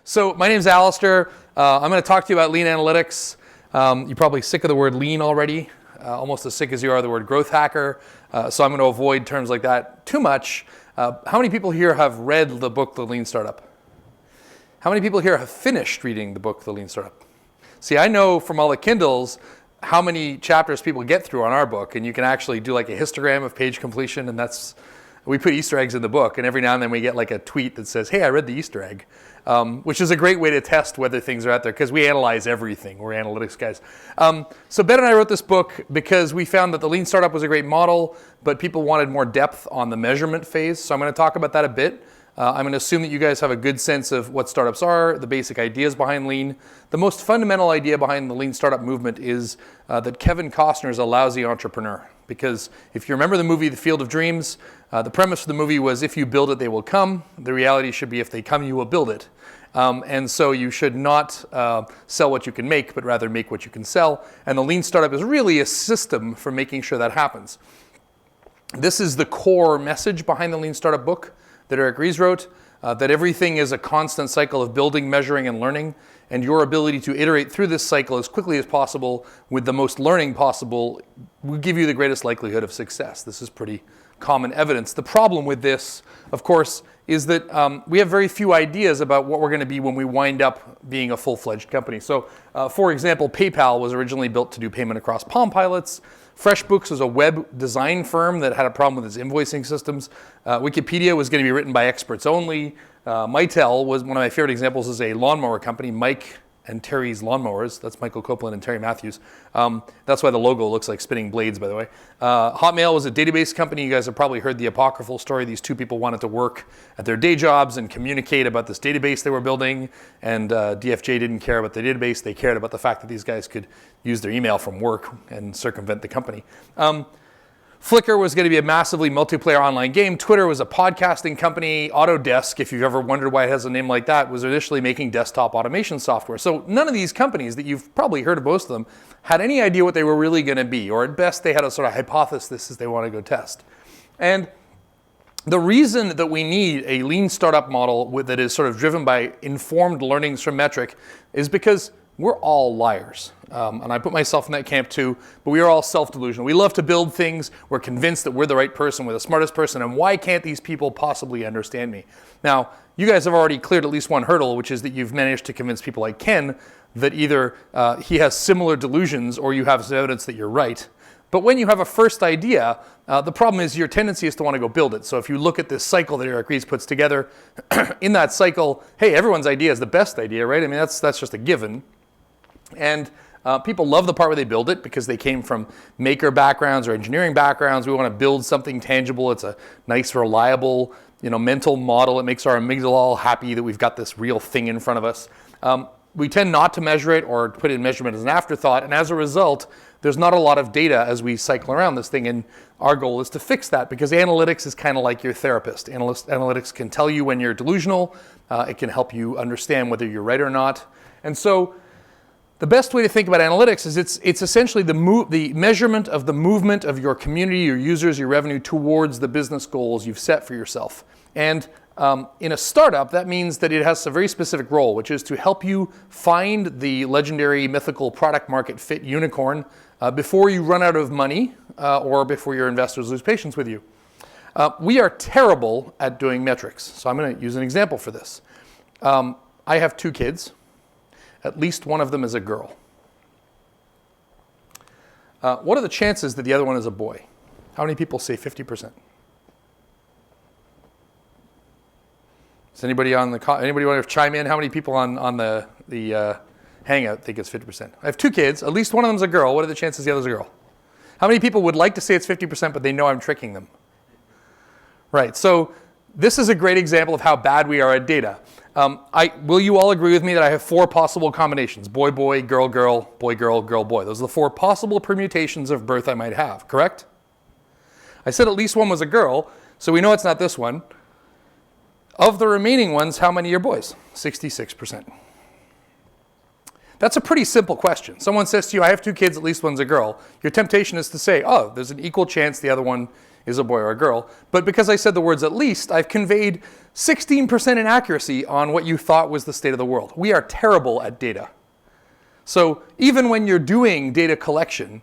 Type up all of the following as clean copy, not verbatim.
So my name is Alistair. I'm going to talk to you about lean analytics. You're probably sick of the word lean already, almost as sick as you are the word growth hacker. So I'm going to avoid terms like that too much. How many people here have read the book, The Lean Startup? How many people here have finished reading the book, The Lean Startup? See, I know from all the Kindles how many chapters people get through on our book, and you can actually do like a histogram of page completion, and we put Easter eggs in the book, and every now and then we get like a tweet that says, hey, I read the Easter egg, which is a great way to test whether things are out there, because we analyze everything. We're analytics guys. So Ben and I wrote this book because we found that the Lean Startup was a great model, but people wanted more depth on the measurement phase. So I'm going to talk about that a bit. I'm going to assume that you guys have a good sense of what startups are, the basic ideas behind Lean. The most fundamental idea behind the Lean Startup movement is that Kevin Costner is a lousy entrepreneur. Because if you remember the movie The Field of Dreams, the premise of the movie was if you build it, they will come. The reality should be if they come, you will build it. And so you should not sell what you can make, but rather make what you can sell. And the Lean Startup is really a system for making sure that happens. This is the core message behind the Lean Startup book that Eric Ries wrote, that everything is a constant cycle of building, measuring, and learning. And your ability to iterate through this cycle as quickly as possible with the most learning possible will give you the greatest likelihood of success. This is pretty common evidence. The problem with this, of course, is that we have very few ideas about what we're going to be when we wind up being a full-fledged company. So, for example, PayPal was originally built to do payment across Palm Pilots. FreshBooks was a web design firm that had a problem with its invoicing systems. Wikipedia was going to be written by experts only. Mitel was one of my favorite examples, is a lawnmower company, Mike and Terry's Lawnmowers. That's Michael Copeland and Terry Matthews. That's why the logo looks like spinning blades, by the way. Hotmail was a database company. You guys have probably heard the apocryphal story. These two people wanted to work at their day jobs and communicate about this database they were building. And DFJ didn't care about the database. They cared about the fact that these guys could use their email from work and circumvent the company. Flickr was going to be a massively multiplayer online game. Twitter was a podcasting company. Autodesk, if you've ever wondered why it has a name like that, was initially making desktop automation software. So none of these companies that you've probably heard of, most of them, had any idea what they were really going to be, or at best they had a sort of hypothesis that they want to go test. And the reason that we need a lean startup model that is sort of driven by informed learnings from metric is because we're all liars. And I put myself in that camp too, but we are all self-delusional. We love to build things. We're convinced that we're the right person, we're the smartest person, and why can't these people possibly understand me? Now, you guys have already cleared at least one hurdle, which is that you've managed to convince people like Ken that either he has similar delusions or you have evidence that you're right. But when you have a first idea, the problem is your tendency is to want to go build it. So if you look at this cycle that Eric Ries puts together, in that cycle, hey, everyone's idea is the best idea, right? I mean, that's just a given. And people love the part where they build it because they came from maker backgrounds or engineering backgrounds. We want to build something tangible. It's a nice, reliable, mental model. It makes our amygdala all happy that we've got this real thing in front of us. We tend not to measure it or put in measurement as an afterthought. And as a result, there's not a lot of data as we cycle around this thing. And our goal is to fix that because analytics is kind of like your therapist. Analytics can tell you when you're delusional. It can help you understand whether you're right or not. And so the best way to think about analytics is it's essentially the measurement of the movement of your community, your users, your revenue towards the business goals you've set for yourself. And in a startup, that means that it has a very specific role, which is to help you find the legendary, mythical product market fit unicorn before you run out of money or before your investors lose patience with you. We are terrible at doing metrics. So I'm going to use an example for this. I have 2 kids. At least one of them is a girl. What are the chances that the other one is a boy? How many people say 50%? Does anybody want to chime in? How many people on the Hangout think it's 50%? I have 2 kids. At least one of them is a girl. What are the chances the other's a girl? How many people would like to say it's 50%, but they know I'm tricking them? Right. So this is a great example of how bad we are at data. Will you all agree with me that I have 4 possible combinations? Boy, boy, girl, girl, boy, girl, girl, boy. Those are the 4 possible permutations of birth I might have, correct? I said at least one was a girl, so we know it's not this one. Of the remaining ones, how many are boys? 66%. That's a pretty simple question. Someone says to you, I have 2 kids, at least one's a girl. Your temptation is to say, oh, there's an equal chance the other one is a boy or a girl. But because I said the words at least, I've conveyed 16% inaccuracy on what you thought was the state of the world. We are terrible at data. So even when you're doing data collection,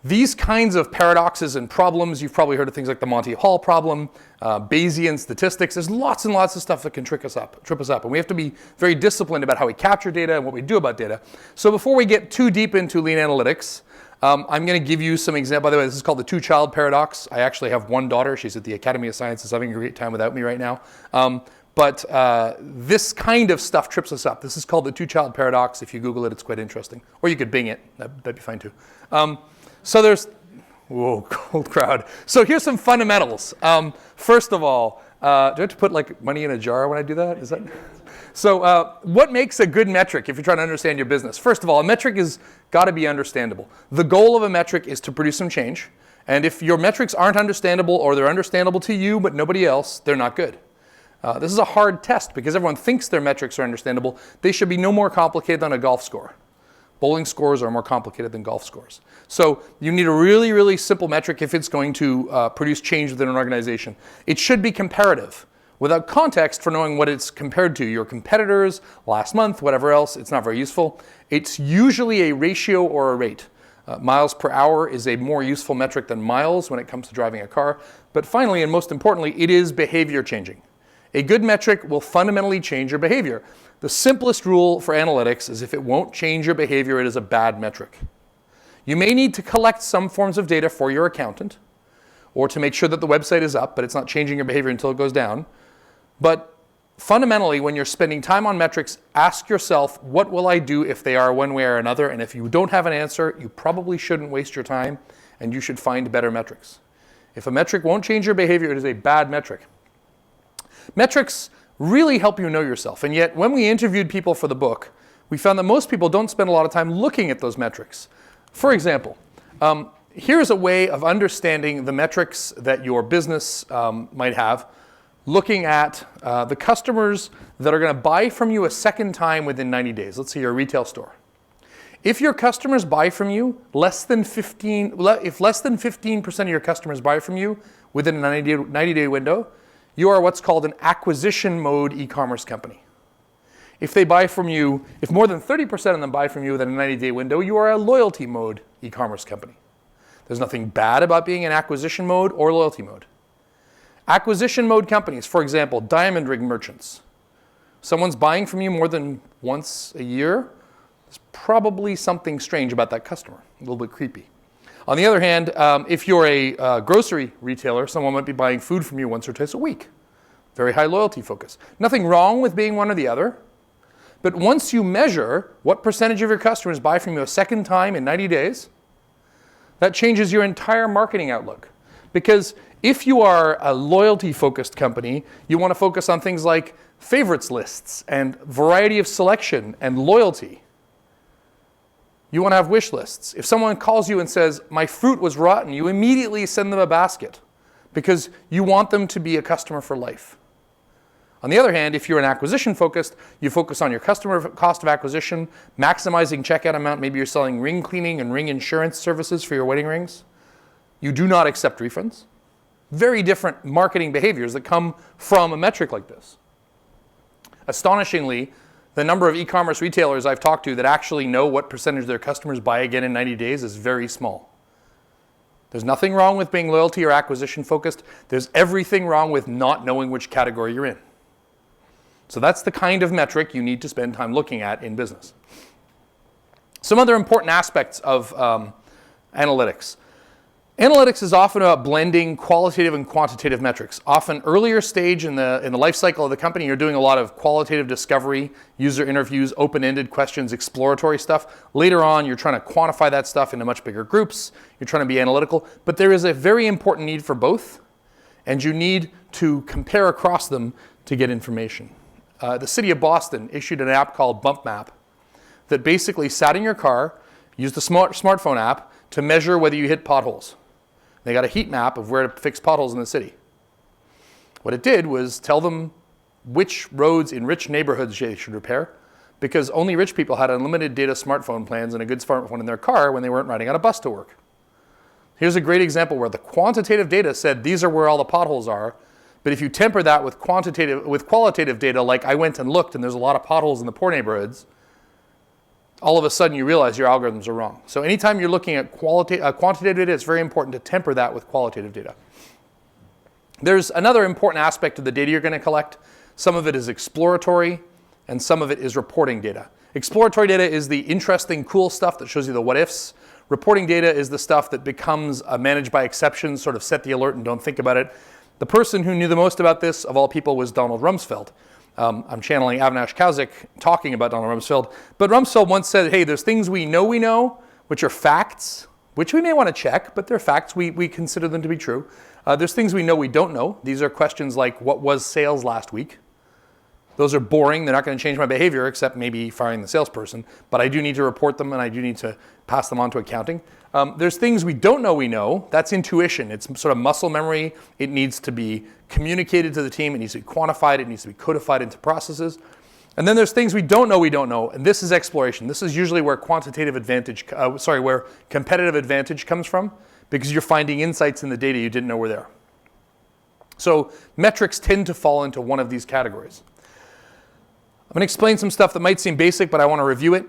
these kinds of paradoxes and problems, you've probably heard of things like the Monty Hall problem, Bayesian statistics. There's lots and lots of stuff that can trip us up. And we have to be very disciplined about how we capture data and what we do about data. So before we get too deep into lean analytics, I'm going to give you some examples. By the way, this is called the two-child paradox. I actually have one daughter. She's at the Academy of Sciences, having a great time without me right now. But this kind of stuff trips us up. This is called the two-child paradox. If you Google it, it's quite interesting. Or you could Bing it. That'd be fine too. So there's, whoa, cold crowd. So here's some fundamentals. First of all, do I have to put like money in a jar when I do that? Is that? So what makes a good metric if you're trying to understand your business? First of all, a metric has got to be understandable. The goal of a metric is to produce some change. And if your metrics aren't understandable or they're understandable to you but nobody else, they're not good. This is a hard test because everyone thinks their metrics are understandable. They should be no more complicated than a golf score. Bowling scores are more complicated than golf scores. So you need a really, really simple metric if it's going to produce change within an organization. It should be comparative. Without context for knowing what it's compared to, your competitors, last month, whatever else, it's not very useful. It's usually a ratio or a rate. Miles per hour is a more useful metric than miles when it comes to driving a car. But finally, and most importantly, it is behavior changing. A good metric will fundamentally change your behavior. The simplest rule for analytics is if it won't change your behavior, it is a bad metric. You may need to collect some forms of data for your accountant or to make sure that the website is up, but it's not changing your behavior until it goes down. But fundamentally, when you're spending time on metrics, ask yourself, what will I do if they are one way or another? And if you don't have an answer, you probably shouldn't waste your time and you should find better metrics. If a metric won't change your behavior, it is a bad metric. Metrics really help you know yourself. And yet, when we interviewed people for the book, we found that most people don't spend a lot of time looking at those metrics. For example, here's a way of understanding the metrics that your business might have, looking at the customers that are going to buy from you a second time within 90 days. Let's say you're a retail store. If your customers buy from you, if less than 15% of your customers buy from you within a 90-day window, you are what's called an acquisition mode e-commerce company. If they buy from you, if more than 30% of them buy from you within a 90-day window, you are a loyalty mode e-commerce company. There's nothing bad about being in acquisition mode or loyalty mode. Acquisition mode companies, for example, diamond ring merchants. Someone's buying from you more than once a year, there's probably something strange about that customer, a little bit creepy. On the other hand, if you're a grocery retailer, someone might be buying food from you once or twice a week. Very high loyalty focus. Nothing wrong with being one or the other. But once you measure what percentage of your customers buy from you a second time in 90 days, that changes your entire marketing outlook. Because if you are a loyalty-focused company, you want to focus on things like favorites lists and variety of selection and loyalty. You want to have wish lists. If someone calls you and says, my fruit was rotten, you immediately send them a basket because you want them to be a customer for life. On the other hand, if you're an acquisition focused, you focus on your customer cost of acquisition, maximizing checkout amount. Maybe you're selling ring cleaning and ring insurance services for your wedding rings. You do not accept refunds. Very different marketing behaviors that come from a metric like this. Astonishingly, the number of e-commerce retailers I've talked to that actually know what percentage of their customers buy again in 90 days is very small. There's nothing wrong with being loyalty or acquisition focused. There's everything wrong with not knowing which category you're in. So that's the kind of metric you need to spend time looking at in business. Some other important aspects of analytics. Analytics is often about blending qualitative and quantitative metrics. Often earlier stage in the life cycle of the company, you're doing a lot of qualitative discovery, user interviews, open-ended questions, exploratory stuff. Later on, you're trying to quantify that stuff into much bigger groups. You're trying to be analytical. But there is a very important need for both, and you need to compare across them to get information. The city of Boston issued an app called Bump Map that basically sat in your car, used a smartphone app to measure whether you hit potholes. They got a heat map of where to fix potholes in the city. What it did was tell them which roads in rich neighborhoods they should repair, because only rich people had unlimited data smartphone plans and a good smartphone in their car when they weren't riding on a bus to work. Here's a great example where the quantitative data said these are where all the potholes are. But if you temper that with qualitative data, like I went and looked and there's a lot of potholes in the poor neighborhoods, all of a sudden you realize your algorithms are wrong. So anytime you're looking at quantitative data, it's very important to temper that with qualitative data. There's another important aspect of the data you're going to collect. Some of it is exploratory, and some of it is reporting data. Exploratory data is the interesting, cool stuff that shows you the what-ifs. Reporting data is the stuff that becomes managed by exceptions, sort of set the alert and don't think about it. The person who knew the most about this, of all people, was Donald Rumsfeld. I'm channeling Avinash Kaushik talking about Donald Rumsfeld. But Rumsfeld once said, hey, there's things we know, which are facts, which we may want to check, but they're facts. We consider them to be true. There's things we know we don't know. These are questions like, what was sales last week? Those are boring. They're not going to change my behavior, except maybe firing the salesperson. But I do need to report them, and I do need to pass them on to accounting. There's things we don't know we know. That's intuition. It's sort of muscle memory. It needs to be communicated to the team. It needs to be quantified. It needs to be codified into processes. And then there's things we don't know, and this is exploration. This is usually where where competitive advantage comes from, because you're finding insights in the data you didn't know were there. So metrics tend to fall into one of these categories. I'm going to explain some stuff that might seem basic, but I want to review it.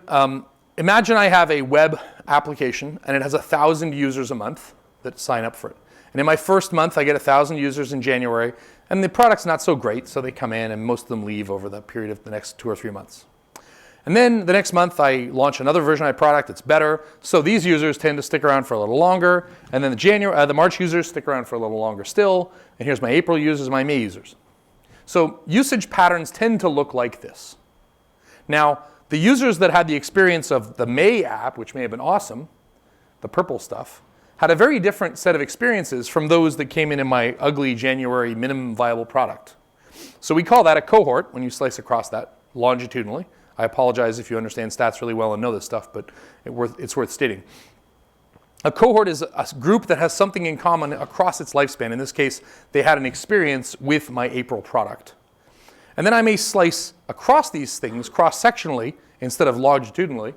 Imagine I have a web application, and it has 1,000 users a month that sign up for it. And in my first month, I get 1,000 users in January, and the product's not so great, so they come in, and most of them leave over the period of the next 2 or 3 months. And then the next month, I launch another version of my product that's better, so these users tend to stick around for a little longer, and then the March users stick around for a little longer still, and here's my April users, my May users. So usage patterns tend to look like this. Now, the users that had the experience of the May app, which may have been awesome, the purple stuff, had a very different set of experiences from those that came in my ugly January minimum viable product. So we call that a cohort when you slice across that longitudinally. I apologize if you understand stats really well and know this stuff, but it's worth stating. A cohort is a group that has something in common across its lifespan. In this case, they had an experience with my April product. And then I may slice across these things cross-sectionally instead of longitudinally,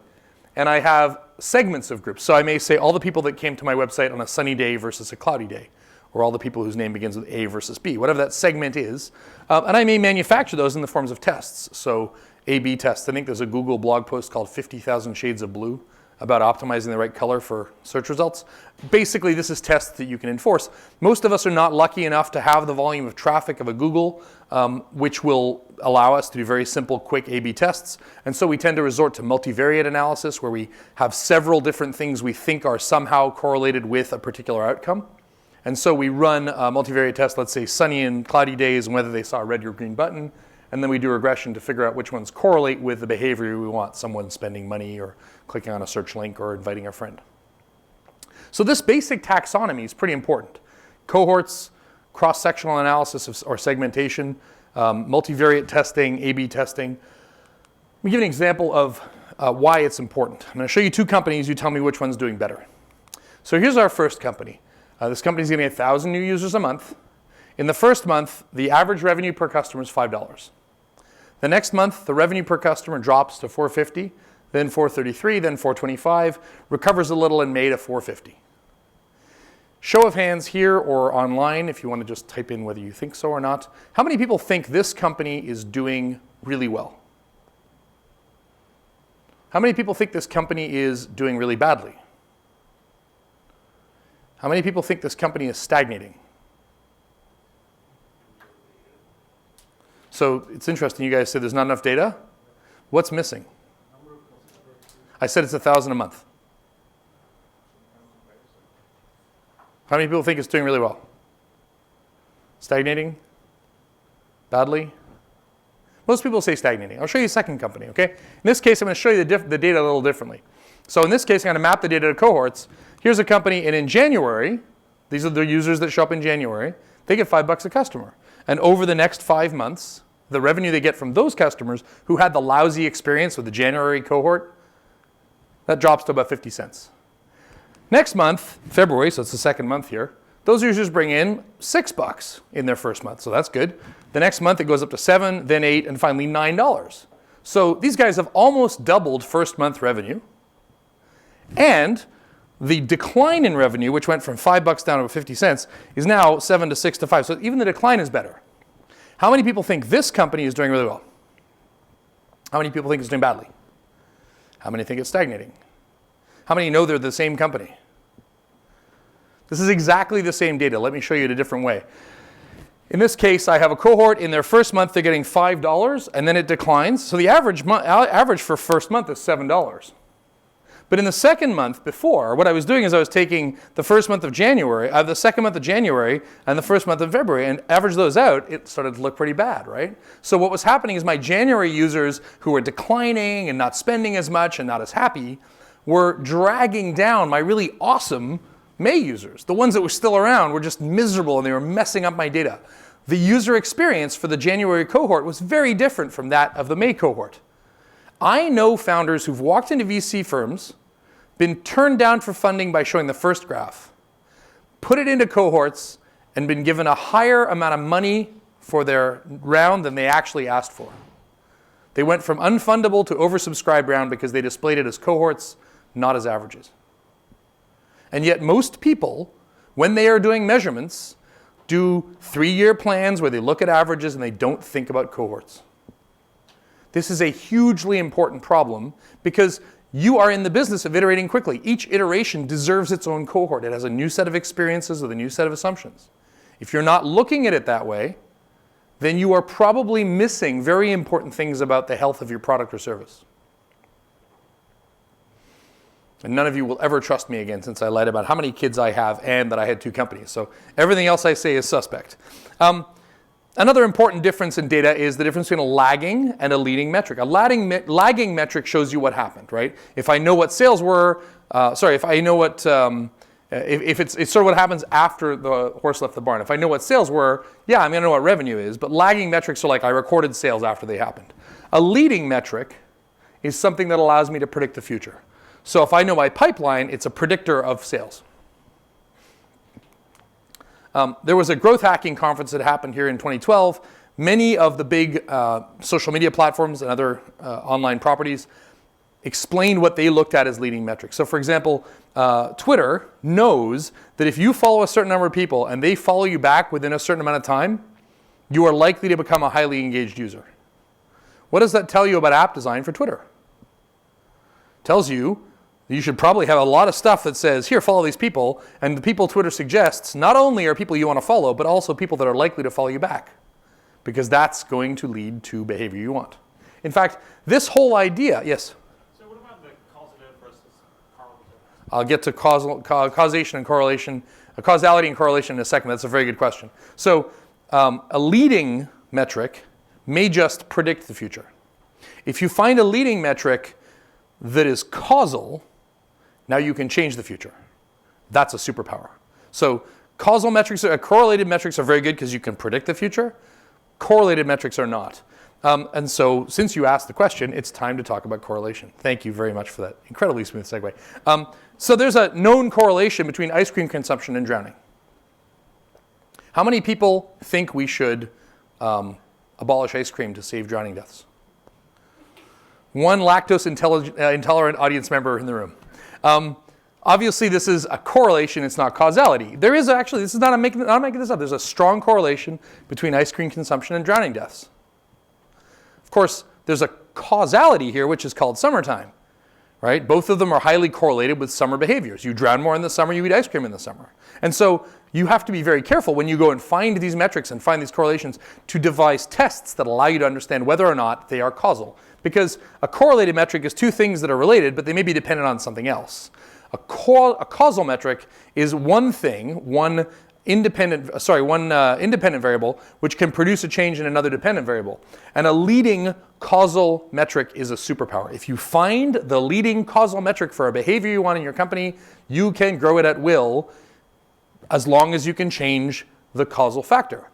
and I have segments of groups. So I may say all the people that came to my website on a sunny day versus a cloudy day, or all the people whose name begins with A versus B, whatever that segment is. And I may manufacture those in the forms of tests. So A/B tests. I think there's a Google blog post called 50,000 Shades of Blue about optimizing the right color for search results. Basically, this is tests that you can enforce. Most of us are not lucky enough to have the volume of traffic of a Google, which will allow us to do very simple, quick A/B tests. And so we tend to resort to multivariate analysis, where we have several different things we think are somehow correlated with a particular outcome. And so we run a multivariate test, let's say sunny and cloudy days, and whether they saw a red or green button. And then we do regression to figure out which ones correlate with the behavior we want, someone spending money or clicking on a search link or inviting a friend. So this basic taxonomy is pretty important. Cohorts, cross-sectional analysis or segmentation, multivariate testing, A/B testing. Let me give an example of why it's important. I'm going to show you 2 companies. You tell me which one's doing better. So here's our first company. This company is getting 1,000 new users a month. In the first month, the average revenue per customer is $5. The next month, the revenue per customer drops to $4.50, then $4.33, then $4.25, recovers a little in May to $4.50. Show of hands here or online, if you want to just type in whether you think so or not. How many people think this company is doing really well? How many people think this company is doing really badly? How many people think this company is stagnating? So it's interesting, you guys said there's not enough data. What's missing? I said it's 1,000 a month. How many people think it's doing really well? Stagnating? Badly? Most people say stagnating. I'll show you a second company, okay? In this case, I'm going to show you the data a little differently. So in this case, I'm going to map the data to cohorts. Here's a company, and in January, these are the users that show up in January, they get $5 a customer. And over the next 5 months, the revenue they get from those customers who had the lousy experience with the January cohort, that drops to about 50 cents. Next month, February, so it's the second month here, those users bring in $6 in their first month, so that's good. The next month it goes up to $7, then $8, and finally $9. So these guys have almost doubled first month revenue. And The decline in revenue, which went from $5 down to 50 cents, is now 7 to 6 to 5. So even the decline is better. How many people think this company is doing really well? How many people think it's doing badly? How many think it's stagnating? How many know they're the same company? This is exactly the same data. Let me show you it a different way. In this case, I have a cohort. In their first month, they're getting $5, and then it declines. So the average for first month is $7. But in the second month before, what I was doing is I was taking the first month of January, the second month of January, and the first month of February, and average those out, it started to look pretty bad, right? So what was happening is my January users who were declining and not spending as much and not as happy were dragging down my really awesome May users. The ones that were still around were just miserable and they were messing up my data. The user experience for the January cohort was very different from that of the May cohort. I know founders who've walked into VC firms, been turned down for funding by showing the first graph, put it into cohorts, and been given a higher amount of money for their round than they actually asked for. They went from unfundable to oversubscribed round because they displayed it as cohorts, not as averages. And yet most people, when they are doing measurements, do 3-year plans where they look at averages and they don't think about cohorts. This is a hugely important problem because you are in the business of iterating quickly. Each iteration deserves its own cohort. It has a new set of experiences with a new set of assumptions. If you're not looking at it that way, then you are probably missing very important things about the health of your product or service. And none of you will ever trust me again since I lied about how many kids I have and that I had 2 companies. So everything else I say is suspect. Another important difference in data is the difference between a lagging and a leading metric. A lagging metric shows you what happened, right? If I know what sales were, if I know what, it's sort of what happens after the horse left the barn. If I know what sales were, yeah, I'm going to know what revenue is. But lagging metrics are like I recorded sales after they happened. A leading metric is something that allows me to predict the future. So if I know my pipeline, it's a predictor of sales. There was a growth hacking conference that happened here in 2012. Many of the big social media platforms and other online properties explained what they looked at as leading metrics. So for example, Twitter knows that if you follow a certain number of people and they follow you back within a certain amount of time, you are likely to become a highly engaged user. What does that tell you about app design for Twitter? It tells you you should probably have a lot of stuff that says, here, follow these people. And the people Twitter suggests not only are people you want to follow, but also people that are likely to follow you back. Because that's going to lead to behavior you want. In fact, this whole idea, yes? So what about the causative versus correlative? I'll get to causation and correlation, causality and correlation in a second. That's a very good question. So a leading metric may just predict the future. If you find a leading metric that is causal, now you can change the future. That's a superpower. So causal metrics, correlated metrics are very good because you can predict the future. Correlated metrics are not. And so since you asked the question, it's time to talk about correlation. Thank you very much for that incredibly smooth segue. So there's a known correlation between ice cream consumption and drowning. How many people think we should abolish ice cream to save drowning deaths? One lactose intolerant audience member in the room. Obviously, this is a correlation. It's not causality. There is actually, this is not making this up. There's a strong correlation between ice cream consumption and drowning deaths. Of course, there's a causality here, which is called summertime, right? Both of them are highly correlated with summer behaviors. You drown more in the summer, you eat ice cream in the summer. And so you have to be very careful when you go and find these metrics and find these correlations to devise tests that allow you to understand whether or not they are causal. Because a correlated metric is 2 things that are related, but they may be dependent on something else. A causal metric is one thing, one independent variable, which can produce a change in another dependent variable. And a leading causal metric is a superpower. If you find the leading causal metric for a behavior you want in your company, you can grow it at will as long as you can change the causal factor.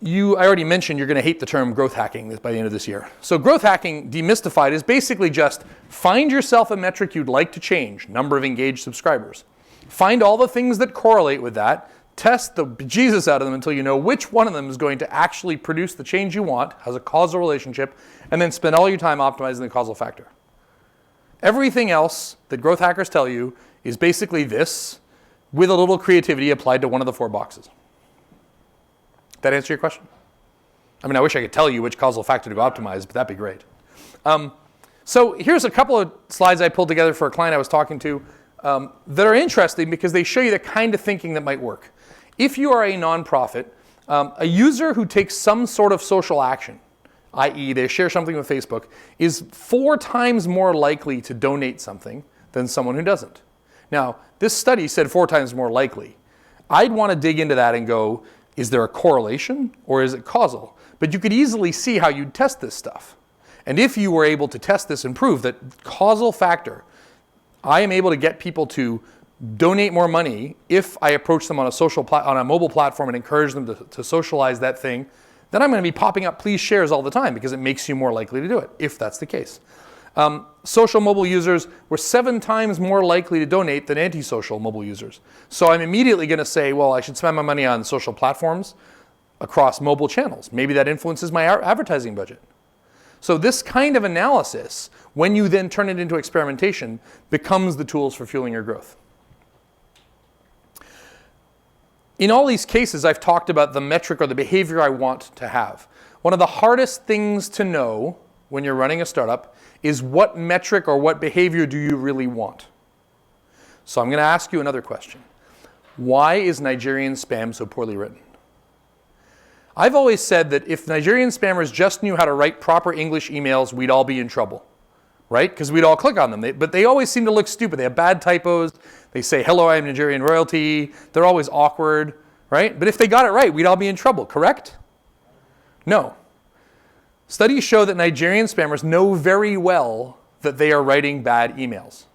I already mentioned you're going to hate the term growth hacking by the end of this year. So growth hacking, demystified, is basically just find yourself a metric you'd like to change, number of engaged subscribers. Find all the things that correlate with that, test the bejesus out of them until you know which one of them is going to actually produce the change you want, has a causal relationship, and then spend all your time optimizing the causal factor. Everything else that growth hackers tell you is basically this, with a little creativity applied to one of the 4 boxes. That answer your question? I mean, I wish I could tell you which causal factor to go optimize, but that'd be great. So here's a couple of slides I pulled together for a client I was talking to that are interesting because they show you the kind of thinking that might work. If you are a nonprofit, a user who takes some sort of social action, i.e. they share something with Facebook, is 4 times more likely to donate something than someone who doesn't. Now, this study said 4 times more likely. I'd want to dig into that and go, is there a correlation or is it causal? But you could easily see how you'd test this stuff. And if you were able to test this and prove that causal factor, I am able to get people to donate more money if I approach them on a mobile platform and encourage them to socialize that thing, then I'm going to be popping up please shares all the time because it makes you more likely to do it, if that's the case. Social mobile users were 7 times more likely to donate than antisocial mobile users. So I'm immediately going to say, well, I should spend my money on social platforms across mobile channels. Maybe that influences my advertising budget. So this kind of analysis, when you then turn it into experimentation, becomes the tools for fueling your growth. In all these cases, I've talked about the metric or the behavior I want to have. One of the hardest things to know when you're running a startup is what metric or what behavior do you really want? So I'm going to ask you another question. Why is Nigerian spam so poorly written? I've always said that if Nigerian spammers just knew how to write proper English emails, we'd all be in trouble, right? Because we'd all click on them. But they always seem to look stupid. They have bad typos. They say, hello, I'm Nigerian royalty. They're always awkward, right? But if they got it right, we'd all be in trouble, correct? No. Studies show that Nigerian spammers know very well that they are writing bad emails.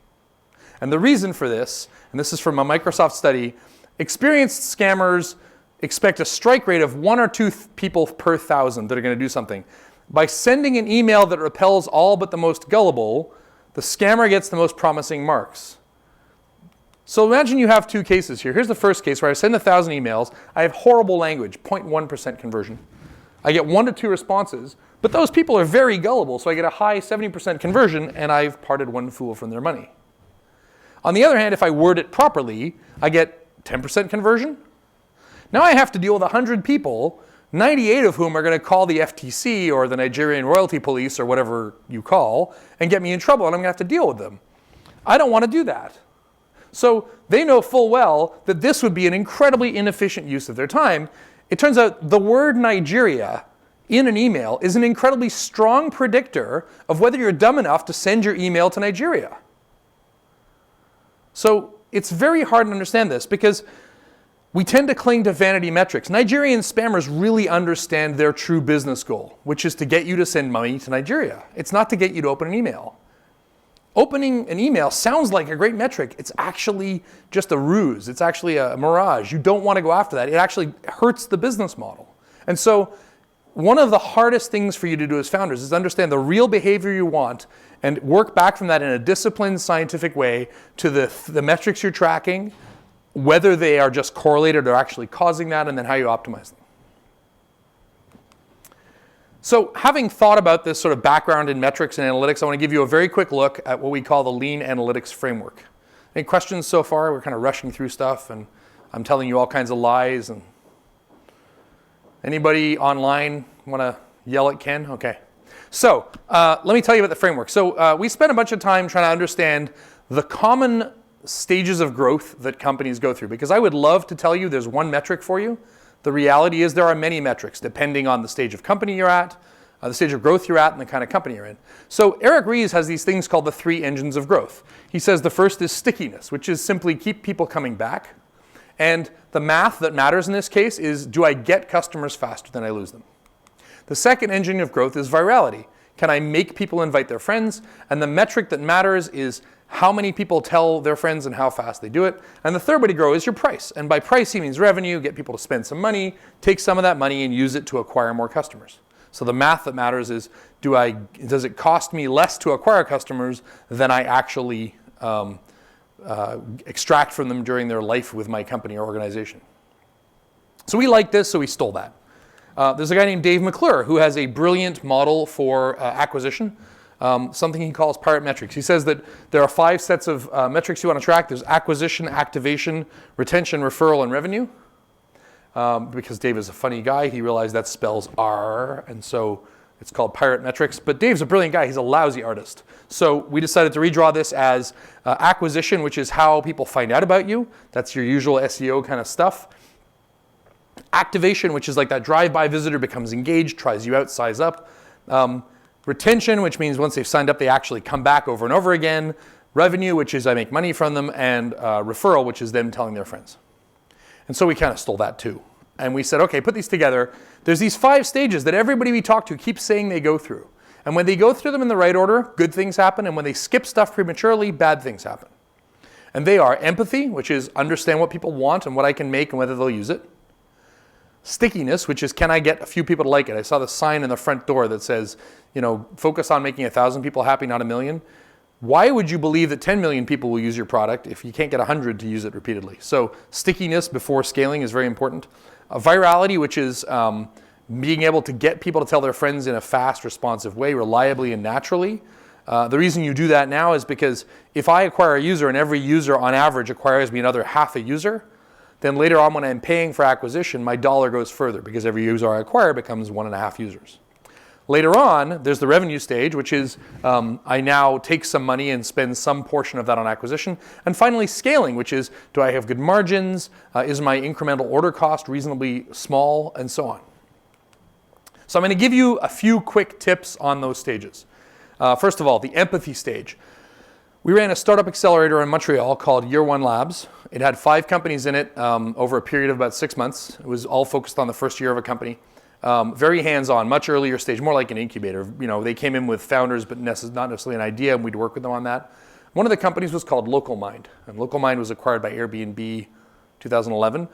And the reason for this, and this is from a Microsoft study, experienced scammers expect a strike rate of 1 or 2 people per 1,000 that are going to do something. By sending an email that repels all but the most gullible, the scammer gets the most promising marks. So imagine you have 2 cases here. Here's the first case where I send 1,000 emails. I have horrible language, 0.1% conversion. I get 1 to 2 responses, but those people are very gullible, so I get a high 70% conversion, and I've parted one fool from their money. On the other hand, if I word it properly, I get 10% conversion. Now I have to deal with 100 people, 98 of whom are going to call the FTC or the Nigerian Royalty Police or whatever you call and get me in trouble, and I'm going to have to deal with them. I don't want to do that. So they know full well that this would be an incredibly inefficient use of their time. It turns out the word Nigeria in an email is an incredibly strong predictor of whether you're dumb enough to send your email to Nigeria. So it's very hard to understand this because we tend to cling to vanity metrics. Nigerian spammers really understand their true business goal, which is to get you to send money to Nigeria. It's not to get you to open an email. Opening an email sounds like a great metric. It's actually just a ruse. It's actually a mirage. You don't want to go after that. It actually hurts the business model. And so one of the hardest things for you to do as founders is understand the real behavior you want and work back from that in a disciplined, scientific way to the metrics you're tracking, whether they are just correlated or actually causing that, and then how you optimize them. So having thought about this sort of background in metrics and analytics, I want to give you a very quick look at what we call the lean analytics framework. Any questions so far? We're kind of rushing through stuff, and I'm telling you all kinds of lies. And anybody online want to yell at Ken? Okay. So let me tell you about the framework. So we spent a bunch of time trying to understand the common stages of growth that companies go through, because I would love to tell you there's one metric for you. The reality is there are many metrics depending on the stage of company you're at, the stage of growth you're at, and the kind of company you're in. So Eric Ries has these things called the 3 engines of growth. He says the first is stickiness, which is simply keep people coming back. And the math that matters in this case is, do I get customers faster than I lose them? The second engine of growth is virality. Can I make people invite their friends? And the metric that matters is how many people tell their friends and how fast they do it. And the third way to grow is your price. And by price, he means revenue, get people to spend some money, take some of that money and use it to acquire more customers. So the math that matters is, does it cost me less to acquire customers than I actually extract from them during their life with my company or organization? So we like this, so we stole that. There's a guy named Dave McClure who has a brilliant model for acquisition. something he calls pirate metrics. He says that there are 5 sets of metrics you want to track. There's acquisition, activation, retention, referral, and revenue. Because Dave is a funny guy, he realized that spells R, and so it's called pirate metrics. But Dave's a brilliant guy. He's a lousy artist. So we decided to redraw this as acquisition, which is how people find out about you. That's your usual SEO kind of stuff. Activation, which is like that drive-by visitor becomes engaged, tries you out, size up. Retention, which means once they've signed up, they actually come back over and over again. Revenue, which is I make money from them. And referral, which is them telling their friends. And so we kind of stole that too. And we said, okay, put these together. There's these 5 stages that everybody we talk to keeps saying they go through. And when they go through them in the right order, good things happen. And when they skip stuff prematurely, bad things happen. And they are empathy, which is understand what people want and what I can make and whether they'll use it. Stickiness, which is can I get a few people to like it? I saw the sign in the front door that says, focus on making 1,000 people happy, not 1 million. Why would you believe that 10 million people will use your product if you can't get 100 to use it repeatedly? So stickiness before scaling is very important. Virality, which is being able to get people to tell their friends in a fast, responsive way, reliably and naturally. The reason you do that now is because if I acquire a user and every user on average acquires me another half a user, then later on when I'm paying for acquisition, my dollar goes further because every user I acquire becomes 1.5 users. Later on, there's the revenue stage, which is I now take some money and spend some portion of that on acquisition. And finally, scaling, which is do I have good margins? Is my incremental order cost reasonably small? And so on. So I'm going to give you a few quick tips on those stages. First of all, the empathy stage. We ran a startup accelerator in Montreal called Year One Labs. It had 5 companies in it over a period of about 6 months. It was all focused on the first year of a company. Very hands-on, much earlier stage, more like an incubator. They came in with founders, but not necessarily an idea, and we'd work with them on that. One of the companies was called Local Mind, and Local Mind was acquired by Airbnb 2011.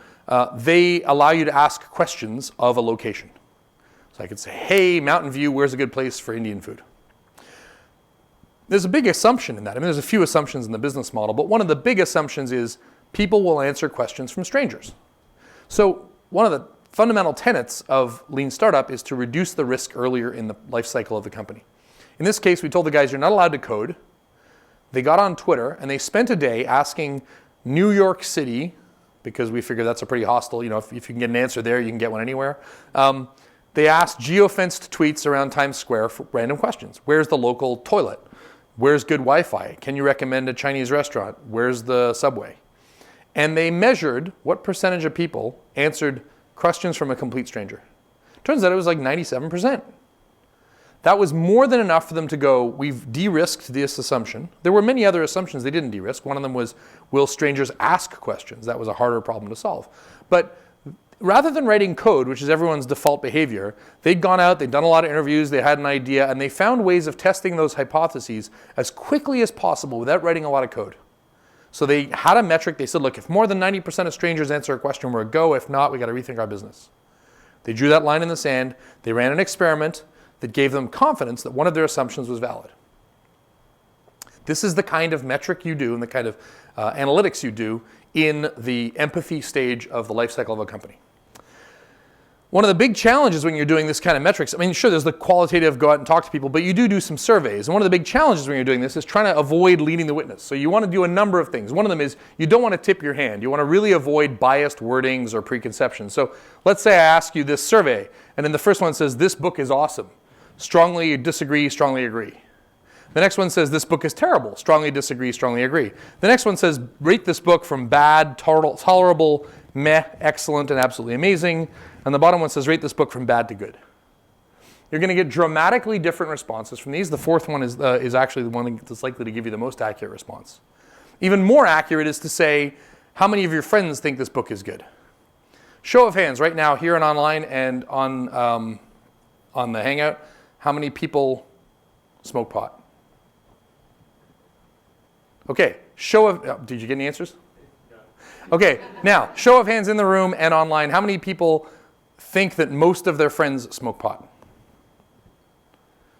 They allow you to ask questions of a location. So I could say, hey, Mountain View, where's a good place for Indian food? There's a big assumption in that. There's a few assumptions in the business model, but one of the big assumptions is people will answer questions from strangers. So one of the fundamental tenets of lean startup is to reduce the risk earlier in the life cycle of the company. In this case, we told the guys you're not allowed to code. They got on Twitter and they spent a day asking New York City, because we figure that's a pretty hostile, if you can get an answer there, you can get one anywhere. They asked geofenced tweets around Times Square for random questions. Where's the local toilet? Where's good Wi-Fi? Can you recommend a Chinese restaurant? Where's the subway? And they measured what percentage of people answered questions from a complete stranger. Turns out it was like 97%. That was more than enough for them to go, we've de-risked this assumption. There were many other assumptions they didn't de-risk. One of them was, will strangers ask questions? That was a harder problem to solve. But rather than writing code, which is everyone's default behavior, they'd gone out, they'd done a lot of interviews, they had an idea, and they found ways of testing those hypotheses as quickly as possible without writing a lot of code. So they had a metric. They said, look, if more than 90% of strangers answer a question, we're a go. If not, we got to rethink our business. They drew that line in the sand. They ran an experiment that gave them confidence that one of their assumptions was valid. This is the kind of metric you do and the kind of analytics you do in the empathy stage of the life cycle of a company. One of the big challenges when you're doing this kind of metrics, sure, there's the qualitative, go out and talk to people, but you do some surveys. And one of the big challenges when you're doing this is trying to avoid leading the witness. So you want to do a number of things. One of them is you don't want to tip your hand. You want to really avoid biased wordings or preconceptions. So let's say I ask you this survey, and then the first one says, this book is awesome. Strongly disagree, strongly agree. The next one says, this book is terrible. Strongly disagree, strongly agree. The next one says, rate this book from bad, tolerable, meh, excellent, and absolutely amazing. And the bottom one says, rate this book from bad to good. You're going to get dramatically different responses from these. The fourth one is actually the one that's likely to give you the most accurate response. Even more accurate is to say, how many of your friends think this book is good? Show of hands right now, here and online and on the Hangout, how many people smoke pot? Okay, did you get any answers? Okay, now, show of hands in the room and online, how many people think that most of their friends smoke pot?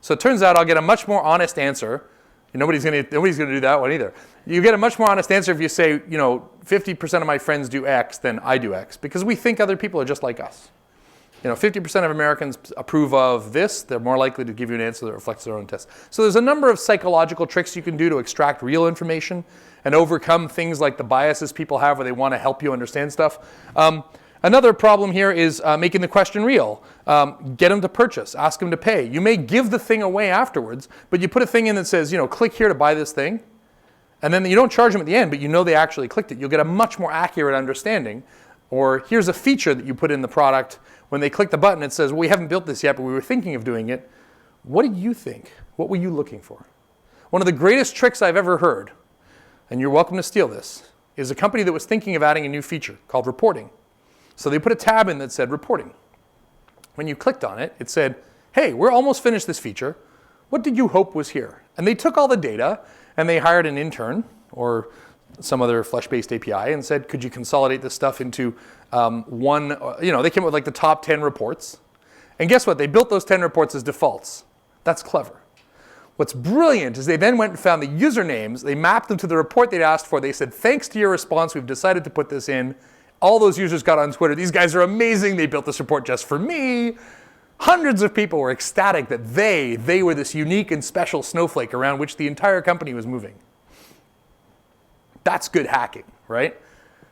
So it turns out I'll get a much more honest answer. Nobody's going to do that one either. You get a much more honest answer if you say, 50% of my friends do X than I do X, because we think other people are just like us. 50% of Americans approve of this, they're more likely to give you an answer that reflects their own test. So there's a number of psychological tricks you can do to extract real information and overcome things like the biases people have where they want to help you understand stuff. Another problem here is making the question real. Get them to purchase, ask them to pay. You may give the thing away afterwards, but you put a thing in that says, click here to buy this thing. And then you don't charge them at the end, but they actually clicked it. You'll get a much more accurate understanding. Or here's a feature that you put in the product. When they click the button, it says, well, we haven't built this yet, but we were thinking of doing it. What did you think? What were you looking for? One of the greatest tricks I've ever heard, and you're welcome to steal this, is a company that was thinking of adding a new feature called reporting. So they put a tab in that said reporting. When you clicked on it, it said, hey, we're almost finished this feature. What did you hope was here? And they took all the data and they hired an intern or some other Flesh-based API and said, could you consolidate this stuff into one, they came up with like the top 10 reports. And guess what? They built those 10 reports as defaults. That's clever. What's brilliant is they then went and found the usernames. They mapped them to the report they'd asked for. They said, thanks to your response, we've decided to put this in. All those users got on Twitter. These guys are amazing. They built this report just for me. Hundreds of people were ecstatic that they were this unique and special snowflake around which the entire company was moving. That's good hacking, right?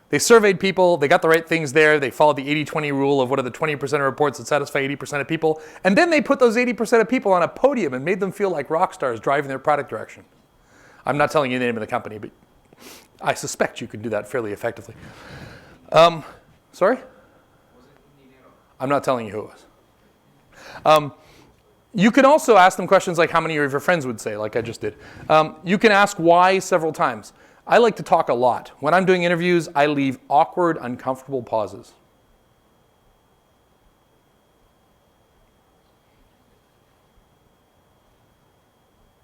They surveyed people. They got the right things there. They followed the 80-20 rule of what are the 20% of reports that satisfy 80% of people. And then they put those 80% of people on a podium and made them feel like rock stars driving their product direction. I'm not telling you the name of the company, but I suspect you can do that fairly effectively. Sorry? I'm not telling you who it was. You can also ask them questions like how many of your friends would say, like I just did. You can ask why several times. I like to talk a lot. When I'm doing interviews, I leave awkward, uncomfortable pauses.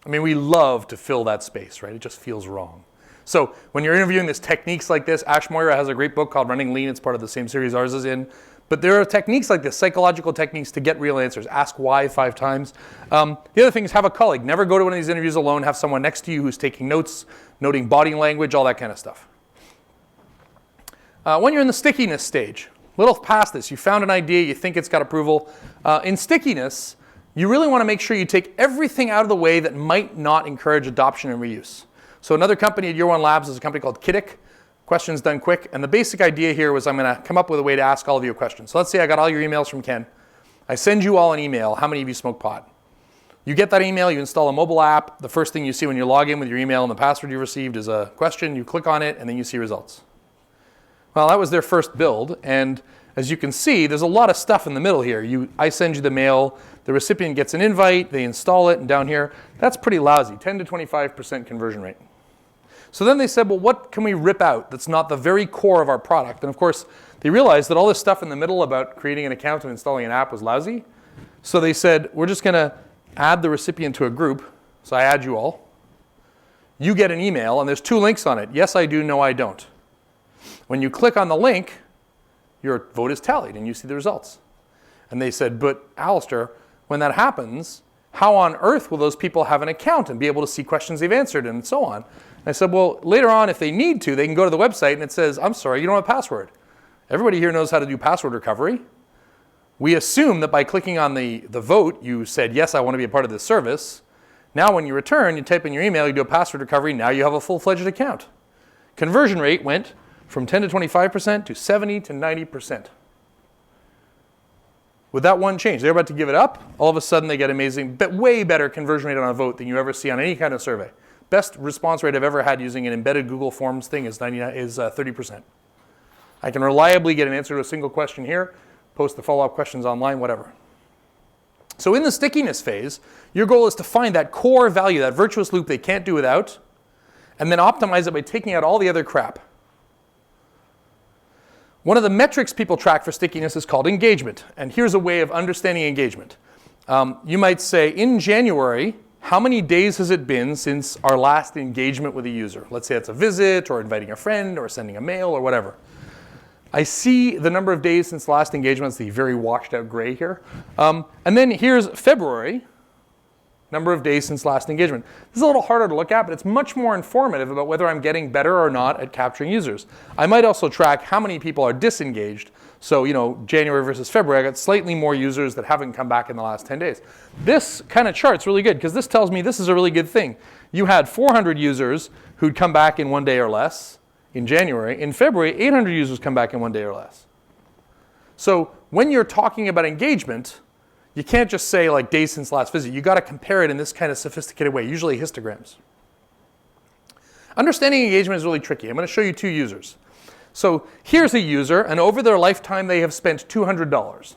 I mean, we love to fill that space, right? It just feels wrong. So when you're interviewing, there's techniques like this. Ash Moira has a great book called Running Lean. It's part of the same series ours is in. But there are techniques like this, psychological techniques to get real answers. Ask why 5 times. The other thing is have a colleague. Never go to one of these interviews alone. Have someone next to you who's taking notes, noting body language, all that kind of stuff. When you're in the stickiness stage, a little past this, you found an idea, you think it's got approval. In stickiness, you really want to make sure you take everything out of the way that might not encourage adoption and reuse. So another company at Year One Labs is a company called Kitik. Questions done quick. And the basic idea here was I'm going to come up with a way to ask all of you a question. So let's say I got all your emails from Ken. I send you all an email. How many of you smoke pot? You get that email. You install a mobile app. The first thing you see when you log in with your email and the password you received is a question. You click on it, and then you see results. Well, that was their first build. And as you can see, there's a lot of stuff in the middle here. I send you the mail. The recipient gets an invite. They install it. And down here, that's pretty lousy, 10 to 25% conversion rate. So then they said, well, what can we rip out that's not the very core of our product? And of course, they realized that all this stuff in the middle about creating an account and installing an app was lousy. So they said, we're just going to add the recipient to a group. So I add you all. You get an email, and there's 2 links on it. Yes, I do. No, I don't. When you click on the link, your vote is tallied, and you see the results. And they said, but Alistair, when that happens, how on earth will those people have an account and be able to see questions they've answered and so on? I said, well, later on, if they need to, they can go to the website and it says, I'm sorry, you don't have a password. Everybody here knows how to do password recovery. We assume that by clicking on the vote, you said, yes, I want to be a part of this service. Now when you return, you type in your email, you do a password recovery, now you have a full-fledged account. Conversion rate went from 10 to 25% to 70 to 90%. With that one change, they're about to give it up. All of a sudden, they get amazing, but way better conversion rate on a vote than you ever see on any kind of survey. Best response rate I've ever had using an embedded Google Forms thing is 30%. I can reliably get an answer to a single question here, post the follow-up questions online, whatever. So in the stickiness phase, your goal is to find that core value, that virtuous loop they can't do without, and then optimize it by taking out all the other crap. One of the metrics people track for stickiness is called engagement. And here's a way of understanding engagement. You might say, in January, how many days has it been since our last engagement with a user? Let's say it's a visit or inviting a friend or sending a mail or whatever. I see the number of days since last engagement. It's the very washed out gray here. And then here's February, number of days since last engagement. This is a little harder to look at, but it's much more informative about whether I'm getting better or not at capturing users. I might also track how many people are disengaged. So, January versus February, I got slightly more users that haven't come back in the last 10 days. This kind of chart's really good because this tells me this is a really good thing. You had 400 users who'd come back in 1 day or less in January. In February, 800 users come back in 1 day or less. So when you're talking about engagement, you can't just say like days since last visit. You got to compare it in this kind of sophisticated way, usually histograms. Understanding engagement is really tricky. I'm going to show you 2 users. So here's a user, and over their lifetime, they have spent $200.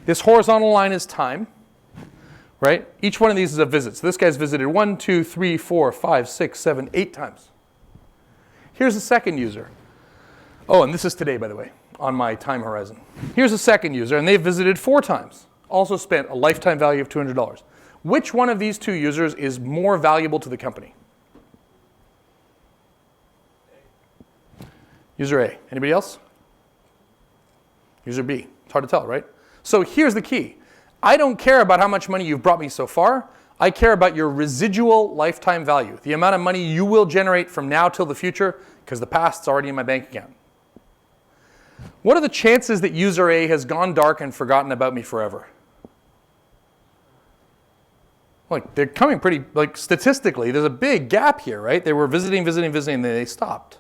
This horizontal line is time, right? Each one of these is a visit. So this guy's visited 1, 2, 3, 4, 5, 6, 7, 8 times. Here's a second user. Oh, and this is today, by the way, on my time horizon. Here's a second user, and they've visited 4 times. Also spent a lifetime value of $200. Which one of these 2 users is more valuable to the company? User A. Anybody else? User B. It's hard to tell, right? So here's the key. I don't care about how much money you've brought me so far. I care about your residual lifetime value, the amount of money you will generate from now till the future, because the past's already in my bank account. What are the chances that user A has gone dark and forgotten about me forever? Like, they're coming pretty, like, statistically, there's a big gap here, right? They were visiting, and then they stopped.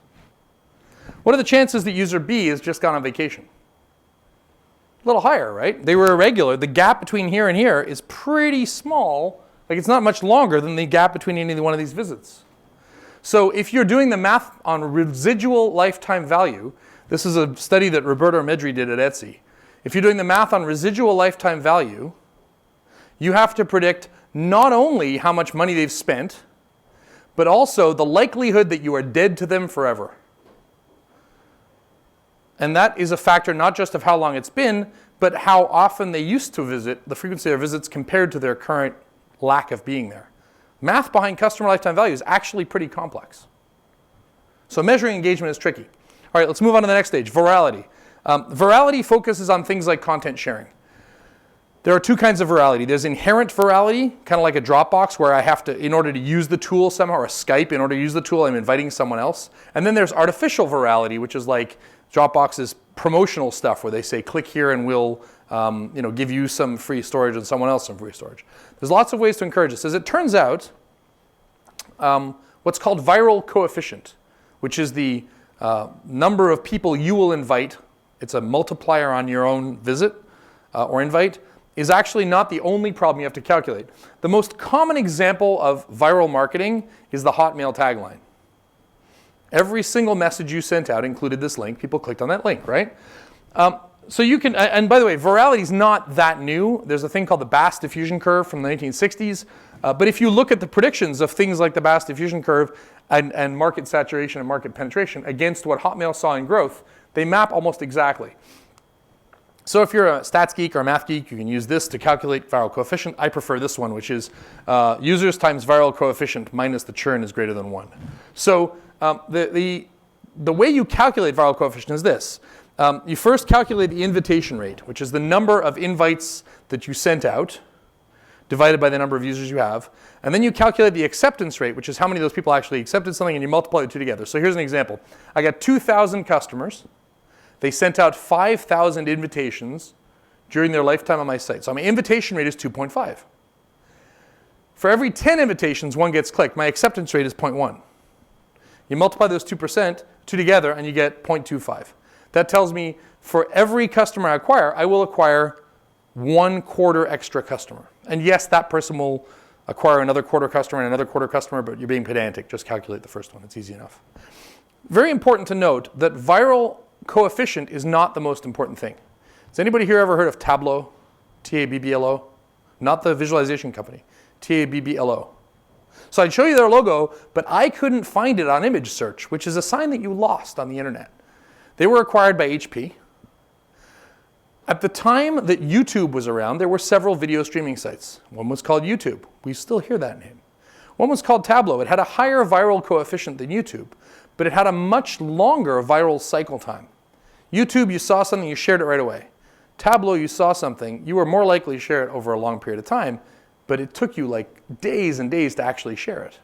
What are the chances that user B has just gone on vacation? A little higher, right? They were irregular. The gap between here and here is pretty small. Like, it's not much longer than the gap between any one of these visits. So if you're doing the math on residual lifetime value, this is a study that Roberto Medri did at Etsy. If you're doing the math on residual lifetime value, you have to predict not only how much money they've spent, but also the likelihood that you are dead to them forever. And that is a factor not just of how long it's been, but how often they used to visit, the frequency of their visits compared to their current lack of being there. Math behind customer lifetime value is actually pretty complex. So measuring engagement is tricky. All right, let's move on to the next stage, virality. Virality focuses on things like content sharing. There are 2 kinds of virality. There's inherent virality, kind of like a Dropbox, where I have to, in order to use the tool somehow, or a Skype, in order to use the tool, I'm inviting someone else. And then there's artificial virality, which is like Dropbox's promotional stuff, where they say, click here and we'll give you some free storage and someone else some free storage. There's lots of ways to encourage this. As it turns out, what's called viral coefficient, which is the number of people you will invite, it's a multiplier on your own visit or invite, is actually not the only problem you have to calculate. The most common example of viral marketing is the Hotmail tagline. Every single message you sent out included this link. People clicked on that link, right? So you can, and by the way, virality is not that new. There's a thing called the Bass diffusion curve from the 1960s. But if you look at the predictions of things like the Bass diffusion curve and market saturation and market penetration against what Hotmail saw in growth, they map almost exactly. So if you're a stats geek or a math geek, you can use this to calculate viral coefficient. I prefer this one, which is users times viral coefficient minus the churn is greater than 1. So the way you calculate viral coefficient is this. You first calculate the invitation rate, which is the number of invites that you sent out divided by the number of users you have. And then you calculate the acceptance rate, which is how many of those people actually accepted something, and you multiply the 2 together. So here's an example. I got 2,000 customers. They sent out 5,000 invitations during their lifetime on my site. So my invitation rate is 2.5. For every 10 invitations, 1 gets clicked. My acceptance rate is 0.1. You multiply those 2 together, and you get 0.25. That tells me for every customer I acquire, I will acquire 1/4 extra customer. And yes, that person will acquire another quarter customer and another quarter customer, but you're being pedantic. Just calculate the first one. It's easy enough. Very important to note that viral coefficient is not the most important thing. Has anybody here ever heard of Tableau? T-A-B-B-L-O? Not the visualization company. T-A-B-B-L-O. So I'd show you their logo, but I couldn't find it on image search, which is a sign that you lost on the internet. They were acquired by HP. At the time that YouTube was around, there were several video streaming sites. One was called YouTube. We still hear that name. One was called Tableau. It had a higher viral coefficient than YouTube, but it had a much longer viral cycle time. YouTube, you saw something, you shared it right away. Tableau, you saw something, you were more likely to share it over a long period of time, but it took you like days and days to actually share it.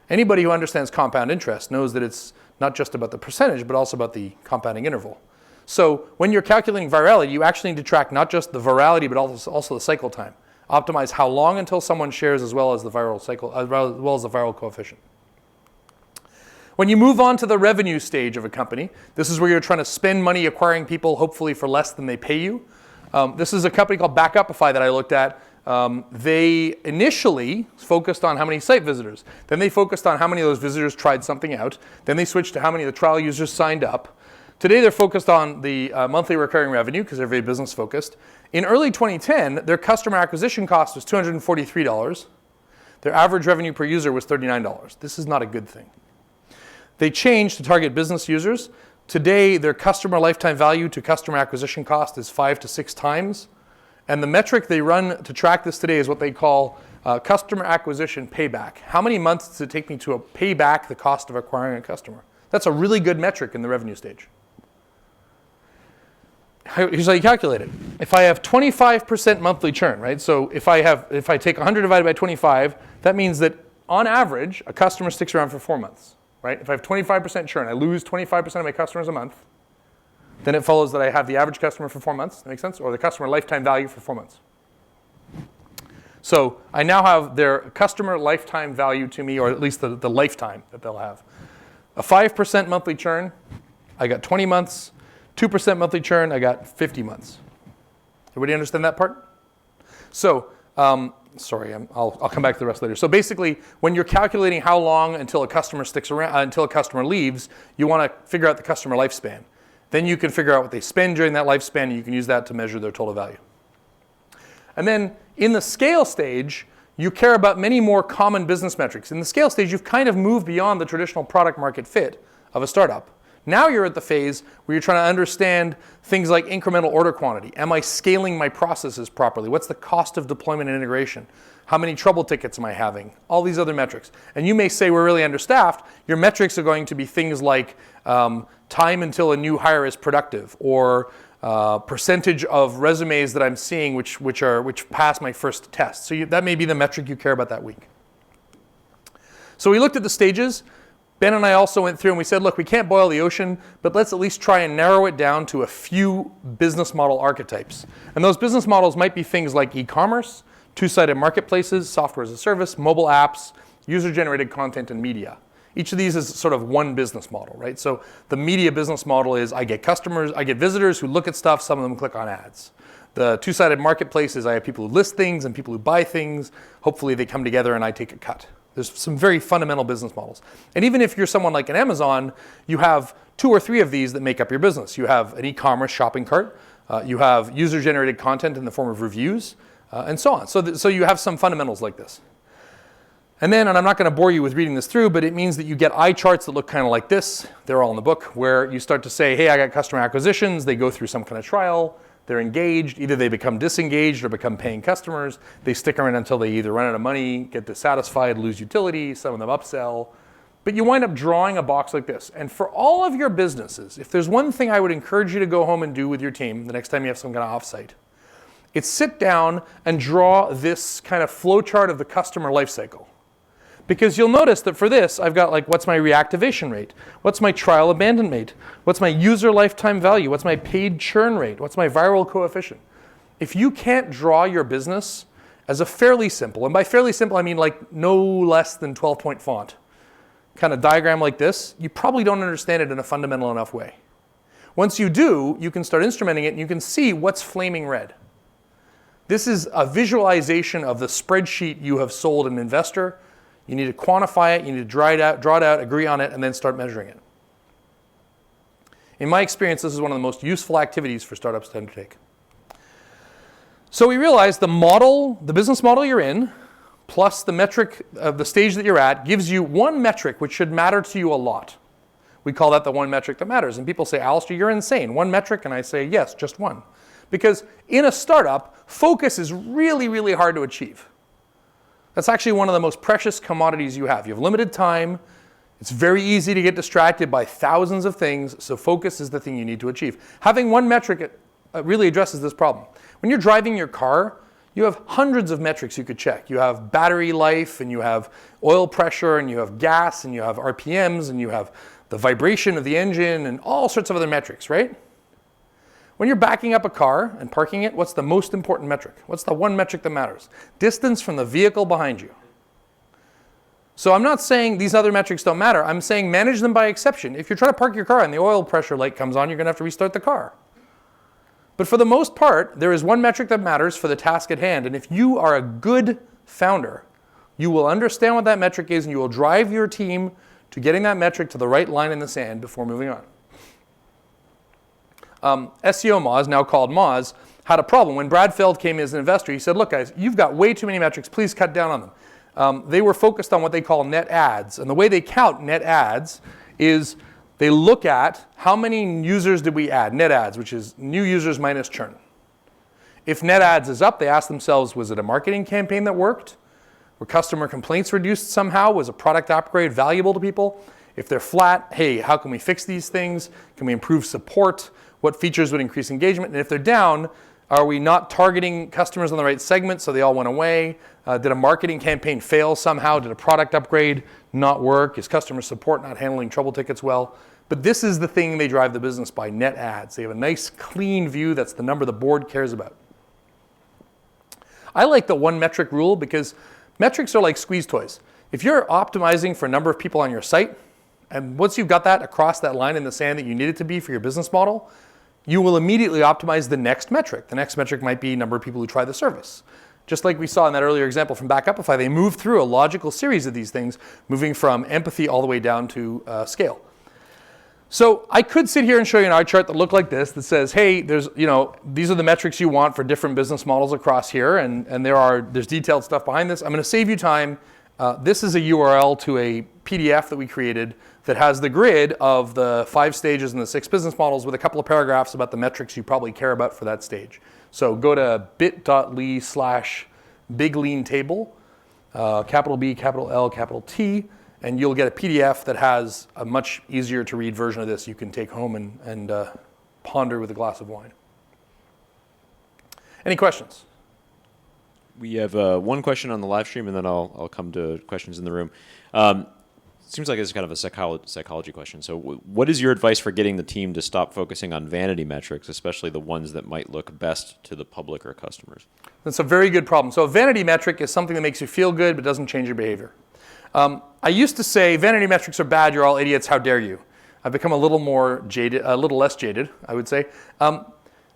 Anybody who understands compound interest knows that it's not just about the percentage, but also about the compounding interval. So when you're calculating virality, you actually need to track not just the virality, but also the cycle time. Optimize how long until someone shares as well as the viral cycle, as well as the viral coefficient. When you move on to the revenue stage of a company, this is where you're trying to spend money acquiring people, hopefully for less than they pay you. This is a company called Backupify that I looked at. They initially focused on how many site visitors. Then they focused on how many of those visitors tried something out. Then they switched to how many of the trial users signed up. Today they're focused on the monthly recurring revenue because they're very business focused. In early 2010, their customer acquisition cost was $243. Their average revenue per user was $39. This is not a good thing. They changed to target business users. Today, their customer lifetime value to customer acquisition cost is 5 to 6 times. And the metric they run to track this today is what they call customer acquisition payback. How many months does it take me to pay back the cost of acquiring a customer? That's a really good metric in the revenue stage. Here's how you calculate it. If I have 25% monthly churn, right? So if I take 100 divided by 25, that means that on average, a customer sticks around for 4 months. Right? If I have 25% churn, I lose 25% of my customers a month, then it follows that I have the average customer for 4 months. That makes sense? Or the customer lifetime value for 4 months. So I now have their customer lifetime value to me, or at least the lifetime that they'll have. A 5% monthly churn, I got 20 months. 2% monthly churn, I got 50 months. Everybody understand that part? So, sorry, I'll come back to the rest later. So basically, when you're calculating how long until a customer sticks around, until a customer leaves, you want to figure out the customer lifespan. Then you can figure out what they spend during that lifespan, and you can use that to measure their total value. And then in the scale stage, you care about many more common business metrics. In the scale stage, you've kind of moved beyond the traditional product market fit of a startup. Now you're at the phase where you're trying to understand things like incremental order quantity. Am I scaling my processes properly? What's the cost of deployment and integration? How many trouble tickets am I having? All these other metrics. And you may say we're really understaffed. Your metrics are going to be things like time until a new hire is productive, or percentage of resumes that I'm seeing which pass my first test. So that may be the metric you care about that week. So we looked at the stages. Ben and I also went through and we said, look, we can't boil the ocean, but let's at least try and narrow it down to a few business model archetypes. And those business models might be things like e-commerce, two-sided marketplaces, software as a service, mobile apps, user-generated content, and media. Each of these is sort of one business model, right? So the media business model is I get visitors who look at stuff, some of them click on ads. The two-sided marketplace is I have people who list things and people who buy things. Hopefully they come together and I take a cut. There's some very fundamental business models. And even if you're someone like an Amazon, you have 2 or 3 of these that make up your business. You have an e-commerce shopping cart. You have user-generated content in the form of reviews, and so on. So you have some fundamentals like this. And then, and I'm not going to bore you with reading this through, but it means that you get eye charts that look kind of like this. They're all in the book, where you start to say, hey, I got customer acquisitions. They go through some kind of trial. They're engaged. Either they become disengaged or become paying customers. They stick around until they either run out of money, get dissatisfied, lose utility. Some of them upsell. But you wind up drawing a box like this. And for all of your businesses, if there's one thing I would encourage you to go home and do with your team the next time you have some kind of offsite, it's sit down and draw this kind of flow chart of the customer life cycle. Because you'll notice that for this, I've got like, what's my reactivation rate? What's my trial abandon rate? What's my user lifetime value? What's my paid churn rate? What's my viral coefficient? If you can't draw your business as a fairly simple, and by fairly simple, I mean like no less than 12-point font, kind of diagram like this, you probably don't understand it in a fundamental enough way. Once you do, you can start instrumenting it and you can see what's flaming red. This is a visualization of the spreadsheet you have sold an investor. You need to quantify it, you need to draw it out, agree on it, and then start measuring it. In my experience, this is one of the most useful activities for startups to undertake. So we realized the business model you're in, plus the metric of the stage that you're at, gives you one metric which should matter to you a lot. We call that the one metric that matters. And people say, Alistair, you're insane. One metric? And I say, yes, just one. Because in a startup, focus is really, really hard to achieve. That's actually one of the most precious commodities you have. You have limited time. It's very easy to get distracted by thousands of things, so focus is the thing you need to achieve. Having one metric really addresses this problem. When you're driving your car, you have hundreds of metrics you could check. You have battery life, and you have oil pressure, and you have gas, and you have RPMs, and you have the vibration of the engine, and all sorts of other metrics, right? When you're backing up a car and parking it, what's the most important metric? What's the one metric that matters? Distance from the vehicle behind you. So I'm not saying these other metrics don't matter. I'm saying manage them by exception. If you're trying to park your car and the oil pressure light comes on, you're going to have to restart the car. But for the most part, there is one metric that matters for the task at hand. And if you are a good founder, you will understand what that metric is and you will drive your team to getting that metric to the right line in the sand before moving on. SEO Moz, now called Moz, had a problem. When Brad Feld came in as an investor, he said, look guys, you've got way too many metrics, please cut down on them. They were focused on what they call net adds. And the way they count net adds is they look at how many users did we add, net adds, which is new users minus churn. If net adds is up, they ask themselves, was it a marketing campaign that worked? Were customer complaints reduced somehow? Was a product upgrade valuable to people? If they're flat, hey, how can we fix these things? Can we improve support? What features would increase engagement? And if they're down, are we not targeting customers on the right segment so they all went away? Did a marketing campaign fail somehow? Did a product upgrade not work? Is customer support not handling trouble tickets well? But this is the thing they drive the business by, net adds. They have a nice clean view. That's the number the board cares about. I like the one metric rule because metrics are like squeeze toys. If you're optimizing for a number of people on your site, and once you've got that across that line in the sand that you need it to be for your business model, you will immediately optimize the next metric. The next metric might be number of people who try the service. Just like we saw in that earlier example from Backupify, they move through a logical series of these things, moving from empathy all the way down to scale. So I could sit here and show you an eye chart that looked like this that says, hey, there's, these are the metrics you want for different business models across here, and there's detailed stuff behind this. I'm going to save you time. This is a URL to a PDF that we created that has the grid of the 5 stages and the 6 business models with a couple of paragraphs about the metrics you probably care about for that stage. So go to bit.ly/bigleantable, capital B, capital L, capital T, and you'll get a PDF that has a much easier to read version of this you can take home and ponder with a glass of wine. Any questions? We have one question on the live stream, and then I'll come to questions in the room. Seems like it's kind of a psychology question. So what is your advice for getting the team to stop focusing on vanity metrics, especially the ones that might look best to the public or customers? That's a very good problem. So a vanity metric is something that makes you feel good but doesn't change your behavior. I used to say vanity metrics are bad, you're all idiots, how dare you? I've become a little more jaded, a little less jaded, I would say.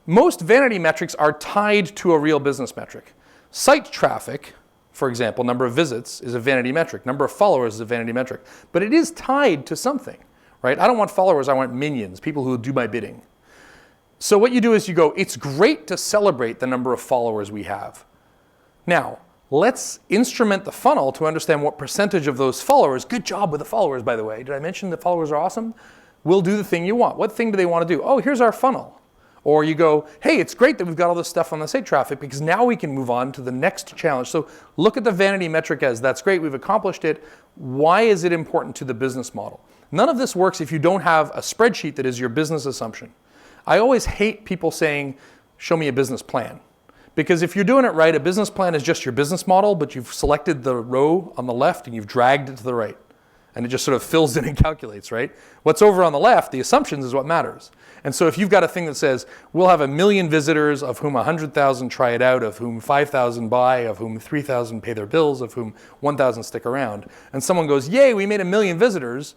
Most vanity metrics are tied to a real business metric. Site traffic, for example, number of visits is a vanity metric. Number of followers is a vanity metric. But it is tied to something, right? I don't want followers, I want minions, people who do my bidding. So what you do is you go, it's great to celebrate the number of followers we have. Now, let's instrument the funnel to understand what percentage of those followers, good job with the followers, by the way. Did I mention the followers are awesome? Will do the thing you want. What thing do they want to do? Oh, here's our funnel. Or you go, hey, it's great that we've got all this stuff on the site traffic because now we can move on to the next challenge. So look at the vanity metric as that's great, we've accomplished it. Why is it important to the business model? None of this works if you don't have a spreadsheet that is your business assumption. I always hate people saying, show me a business plan. Because if you're doing it right, a business plan is just your business model, but you've selected the row on the left and you've dragged it to the right. And it just sort of fills in and calculates, right? What's over on the left, the assumptions, is what matters. And so if you've got a thing that says, we'll have 1 million visitors, of whom 100,000 try it out, of whom 5,000 buy, of whom 3,000 pay their bills, of whom 1,000 stick around, and someone goes, yay, we made 1 million visitors,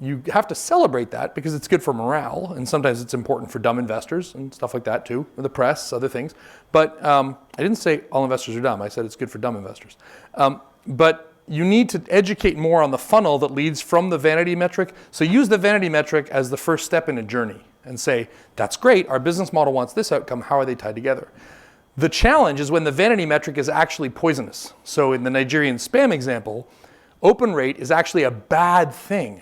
you have to celebrate that because it's good for morale, and sometimes it's important for dumb investors and stuff like that too, or the press, other things. But I didn't say all investors are dumb, I said it's good for dumb investors. But you need to educate more on the funnel that leads from the vanity metric. So use the vanity metric as the first step in a journey and say, that's great, our business model wants this outcome, how are they tied together? The challenge is when the vanity metric is actually poisonous. So in the Nigerian spam example, open rate is actually a bad thing.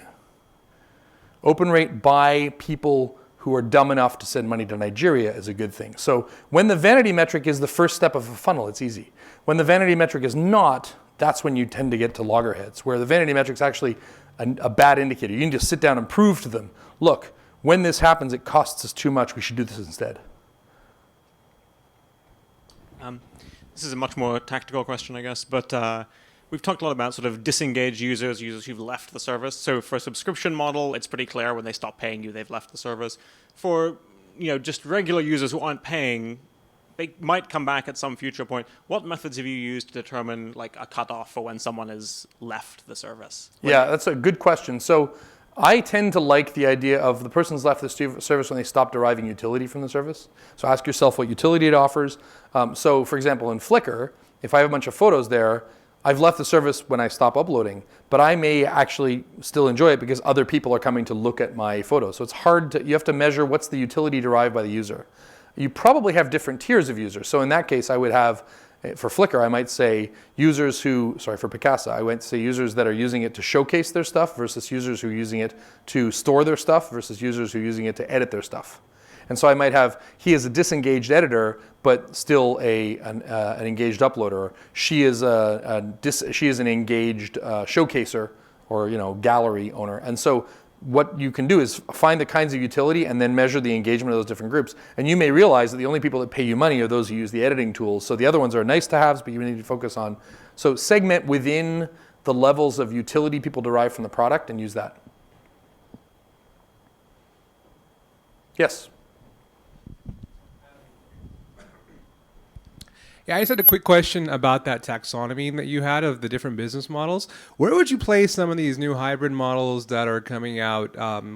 Open rate by people who are dumb enough to send money to Nigeria is a good thing. So when the vanity metric is the first step of a funnel, it's easy. When the vanity metric is not, that's when you tend to get to loggerheads, where the vanity metric is actually a bad indicator. You can just sit down and prove to them, look, when this happens, it costs us too much, we should do this instead. This is a much more tactical question, I guess, but we've talked a lot about sort of disengaged users who've left the service. So for a subscription model, it's pretty clear when they stop paying you, they've left the service. For just regular users who aren't paying, they might come back at some future point. What methods have you used to determine like a cutoff for when someone has left the service? Yeah, that's a good question. So I tend to like the idea of the person's left the service when they stop deriving utility from the service. So ask yourself what utility it offers. So for example, in Flickr, if I have a bunch of photos there, I've left the service when I stop uploading, but I may actually still enjoy it because other people are coming to look at my photos. So it's hard to, you have to measure what's the utility derived by the user. You probably have different tiers of users. So in that case, I would have, for Flickr, I might say users who, sorry, for Picasa, I went to say users that are using it to showcase their stuff versus users who are using it to store their stuff versus users who are using it to edit their stuff. And so I might have, he is a disengaged editor, but still an engaged uploader. She is an engaged showcaser or gallery owner. And so what you can do is find the kinds of utility and then measure the engagement of those different groups. And you may realize that the only people that pay you money are those who use the editing tools. So the other ones are nice to haves, but you need to focus on. So segment within the levels of utility people derive from the product and use that. Yes. Yeah, I just had a quick question about that taxonomy that you had of the different business models. Where would you place some of these new hybrid models that are coming out,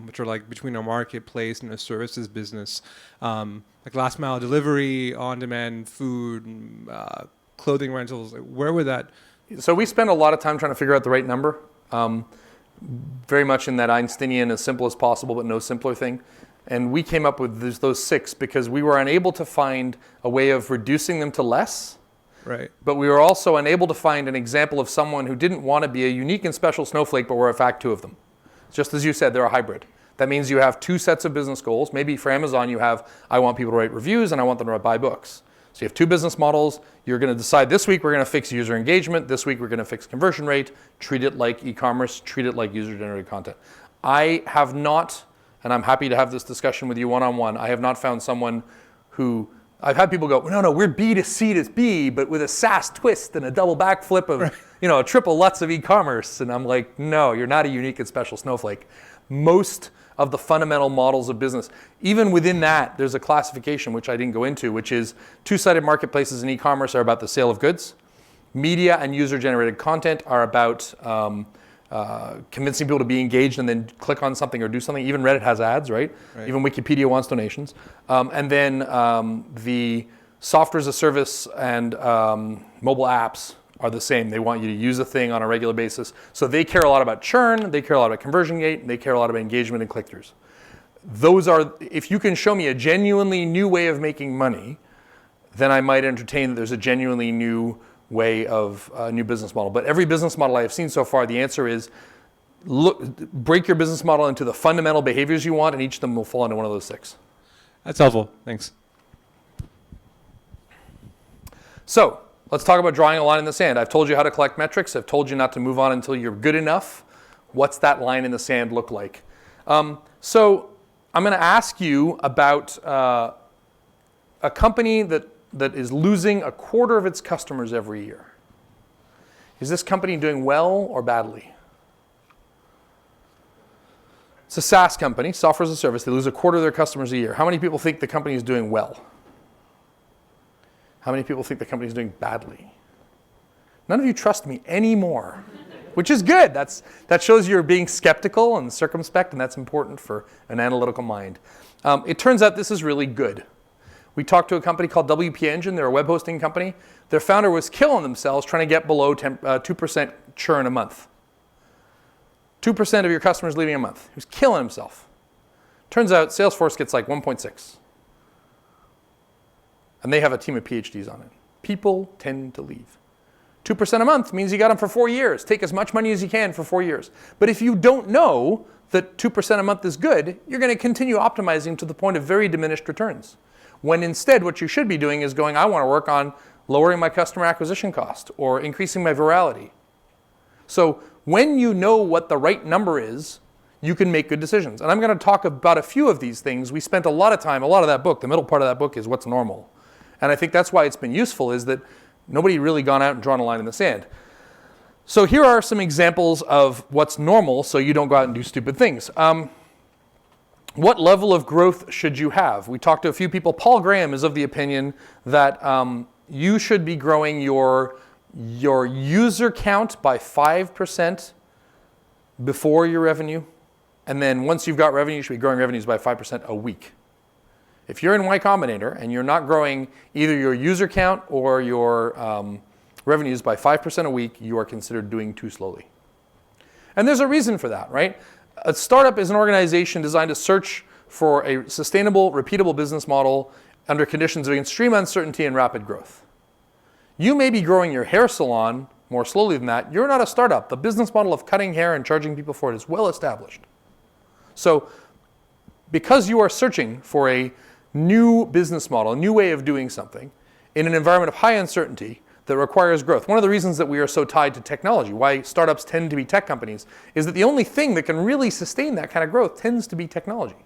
which are like between a marketplace and a services business, like last mile delivery, on-demand food, clothing rentals? Where would that? So we spend a lot of time trying to figure out the right number, very much in that Einsteinian, as simple as possible, but no simpler thing. And we came up with those 6 because we were unable to find a way of reducing them to less. Right. But we were also unable to find an example of someone who didn't want to be a unique and special snowflake, but were in fact 2 of them. Just as you said, they're a hybrid. That means you have 2 sets of business goals. Maybe for Amazon, you have, I want people to write reviews and I want them to buy books. So you have 2 business models. You're going to decide this week we're going to fix user engagement. This week we're going to fix conversion rate. Treat it like e-commerce. Treat it like user-generated content. I have not, and I'm happy to have this discussion with you one-on-one, I have not found someone who, I've had people go, no, we're B to C to B, but with a SaaS twist and a double backflip of, a triple Lutz of e-commerce. And I'm like, no, you're not a unique and special snowflake. Most of the fundamental models of business, even within that, there's a classification, which I didn't go into, which is 2-sided marketplaces in e-commerce are about the sale of goods. Media and user-generated content are about convincing people to be engaged and then click on something or do something. Even Reddit has ads, right? Even Wikipedia wants donations. And then the software as a service and mobile apps are the same. They want you to use a thing on a regular basis. So they care a lot about churn, they care a lot about conversion rate, and they care a lot about engagement and click-throughs. Those are, if you can show me a genuinely new way of making money, then I might entertain that there's a genuinely new way of a new business model. But every business model I have seen so far, the answer is break your business model into the fundamental behaviors you want, and each of them will fall into one of those 6. That's helpful. Thanks. So let's talk about drawing a line in the sand. I've told you how to collect metrics. I've told you not to move on until you're good enough. What's that line in the sand look like? So I'm going to ask you about a company that is losing a quarter of its customers every year. Is this company doing well or badly? It's a SaaS company, software as a service. They lose a quarter of their customers a year. How many people think the company is doing well? How many people think the company is doing badly? None of you trust me anymore, which is good. That shows you're being skeptical and circumspect, and that's important for an analytical mind. It turns out this is really good. We talked to a company called WP Engine. They're a web hosting company. Their founder was killing themselves trying to get below 2% churn a month. 2% of your customers leaving a month. He was killing himself. Turns out Salesforce gets like 1.6. And they have a team of PhDs on it. People tend to leave. 2% a month means you got them for 4 years. Take as much money as you can for 4 years. But if you don't know that 2% a month is good, you're going to continue optimizing to the point of very diminished returns. When instead what you should be doing is going, I want to work on lowering my customer acquisition cost or increasing my virality. So when you know what the right number is, you can make good decisions. And I'm going to talk about a few of these things. We spent a lot of time, a lot of that book, the middle part of that book is what's normal. And I think that's why it's been useful, is that nobody really gone out and drawn a line in the sand. So here are some examples of what's normal so you don't go out and do stupid things. what level of growth should you have? We talked to a few people. Paul Graham is of the opinion that you should be growing your user count by 5% before your revenue. And then once you've got revenue, you should be growing revenues by 5% a week. If you're in Y Combinator and you're not growing either your user count or your revenues by 5% a week, you are considered doing too slowly. And there's a reason for that, right? A startup is an organization designed to search for a sustainable, repeatable business model under conditions of extreme uncertainty and rapid growth. You may be growing your hair salon more slowly than that. You're not a startup. The business model of cutting hair and charging people for it is well established. So because you are searching for a new business model, a new way of doing something in an environment of high uncertainty that requires growth. One of the reasons that we are so tied to technology, why startups tend to be tech companies, is that the only thing that can really sustain that kind of growth tends to be technology.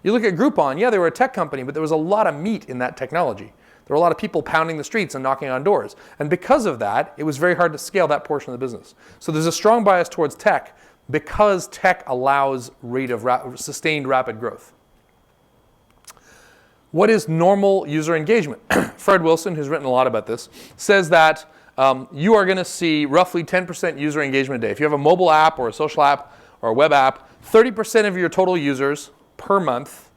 You look at Groupon, yeah, they were a tech company, but there was a lot of meat in that technology. There were a lot of people pounding the streets and knocking on doors. And because of that, it was very hard to scale that portion of the business. So there's a strong bias towards tech because tech allows rate of sustained rapid growth. What is normal user engagement? Fred Wilson, who's written a lot about this, says that you are going to see roughly 10% user engagement a day. If you have a mobile app or a social app or a web app, 30% of your total users per month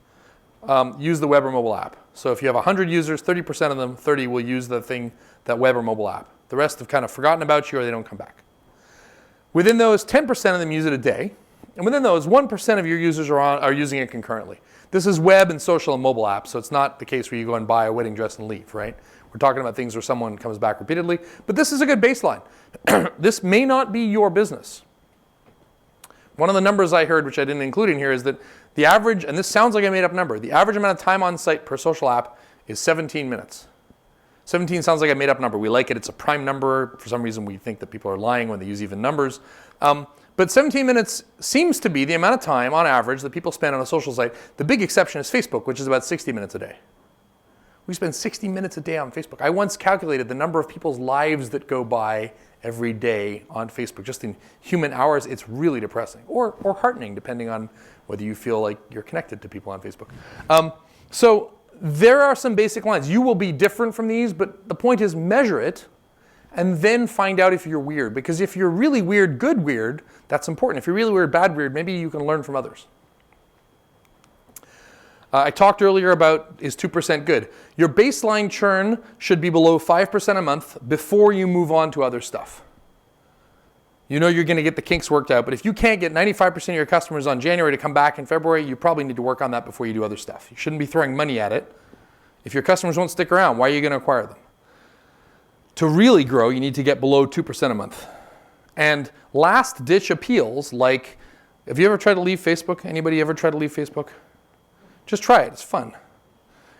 use the web or mobile app. So if you have 100 users, 30% of them, 30 will use that web or mobile app. The rest have kind of forgotten about you or they don't come back. Within those, 10% of them use it a day. And within those, 1% of your users are using it concurrently. This is web and social and mobile apps, so it's not the case where you go and buy a wedding dress and leave, right? We're talking about things where someone comes back repeatedly. But this is a good baseline. This may not be your business. One of the numbers I heard, which I didn't include in here, is that the average, and this sounds like a made-up number, the average amount of time on site per social app is 17 minutes. 17 sounds like a made-up number. We like it. It's a prime number. For some reason, we think that people are lying when they use even numbers. But 17 minutes seems to be the amount of time, on average, that people spend on a social site. The big exception is Facebook, which is about 60 minutes a day. We spend 60 minutes a day on Facebook. I once calculated the number of people's lives that go by every day on Facebook. Just in human hours, it's really depressing. Or heartening, depending on whether you feel like you're connected to people on Facebook. So there are some basic lines. You will be different from these, but the point is measure it and then find out if you're weird. Because if you're really weird, good weird, that's important. If you're really weird, bad weird, maybe you can learn from others. I talked earlier about is 2% good. Your baseline churn should be below 5% a month before you move on to other stuff. You know you're going to get the kinks worked out, but if you can't get 95% of your customers on January to come back in February, you probably need to work on that before you do other stuff. You shouldn't be throwing money at it. If your customers won't stick around, why are you going to acquire them? To really grow, you need to get below 2% a month. And last ditch appeals like, have you ever tried to leave Facebook? Anybody ever tried to leave Facebook? Just try it, it's fun.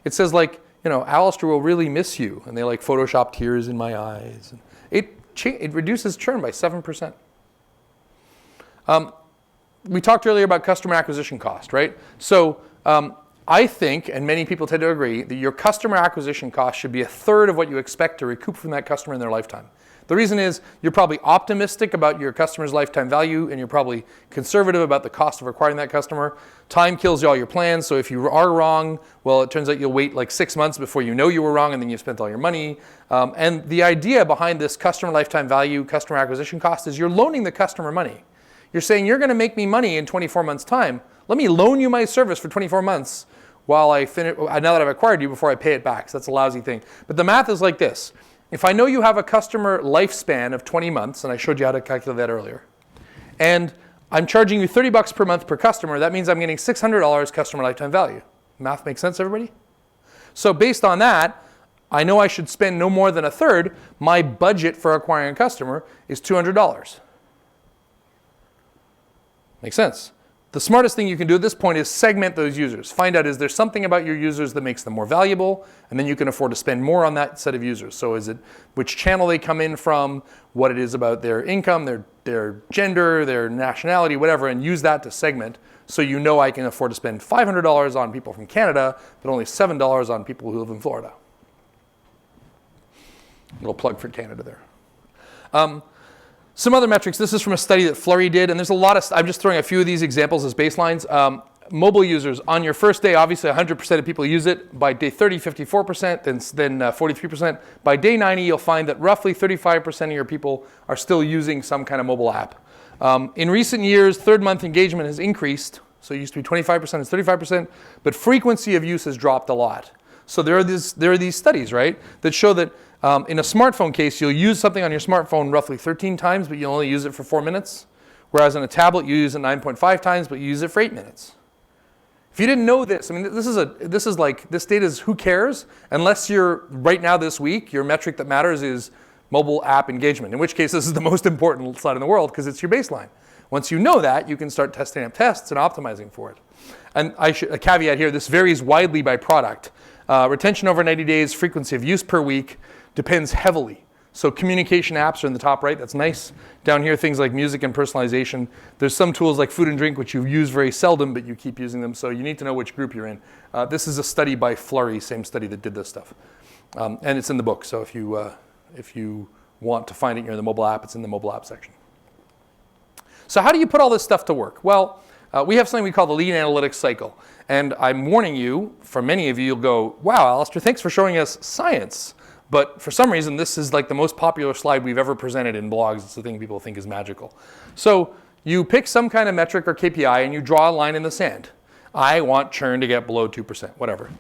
It says like, Alistair will really miss you. And they like Photoshop tears in my eyes. It reduces churn by 7%. We talked earlier about customer acquisition cost, right? So I think, and many people tend to agree, that your customer acquisition cost should be a third of what you expect to recoup from that customer in their lifetime. The reason is you're probably optimistic about your customer's lifetime value and you're probably conservative about the cost of acquiring that customer. Time kills all your plans, so if you are wrong, well, it turns out you'll wait like 6 months before you know you were wrong and then you spent all your money. And the idea behind this customer lifetime value, customer acquisition cost is you're loaning the customer money. You're saying you're going to make me money in 24 months' time. Let me loan you my service for 24 months while I finish, now that I've acquired you before I pay it back. So that's a lousy thing. But the math is like this. If I know you have a customer lifespan of 20 months, and I showed you how to calculate that earlier, and I'm charging you $30 per month per customer, that means I'm getting $600 customer lifetime value. Math makes sense, everybody? So based on that, I know I should spend no more than a third. My budget for acquiring a customer is $200. Makes sense. The smartest thing you can do at this point is segment those users. Find out, is there something about your users that makes them more valuable? And then you can afford to spend more on that set of users. So is it which channel they come in from, what it is about their income, their gender, their nationality, whatever, and use that to segment so you know I can afford to spend $500 on people from Canada, but only $7 on people who live in Florida. Little plug for Canada there. Some other metrics. This is from a study that Flurry did, and there's a lot of, I'm just throwing a few of these examples as baselines. mobile users, on your first day, obviously 100% of people use it. By day 30, 54%, then 43%. By day 90, you'll find that roughly 35% of your people are still using some kind of mobile app. In recent years, third month engagement has increased. So it used to be 25%, it's 35%, but frequency of use has dropped a lot. So there are these studies, right, that show that in a smartphone case, you'll use something on your smartphone roughly 13 times, but you'll only use it for 4 minutes. Whereas on a tablet, you use it 9.5 times, but you use it for 8 minutes. If you didn't know this, I mean, this data is who cares, unless you're, right now this week, your metric that matters is mobile app engagement, in which case this is the most important slide in the world because it's your baseline. Once you know that, you can start testing up tests and optimizing for it. And a caveat here, this varies widely by product. Retention over 90 days, frequency of use per week depends heavily. So communication apps are in the top right, that's nice. Down here, things like music and personalization. There's some tools like food and drink, which you use very seldom, but you keep using them, so you need to know which group you're in. This is a study by Flurry, same study that did this stuff. And it's in the book, so if you want to find it, you're in the mobile app, it's in the mobile app section. So how do you put all this stuff to work? Well, we have something we call the lean analytics cycle. And I'm warning you, for many of you, you'll go, wow, Alistair, thanks for showing us science. But for some reason, this is like the most popular slide we've ever presented in blogs. It's the thing people think is magical. So you pick some kind of metric or KPI and you draw a line in the sand. I want churn to get below 2%, whatever.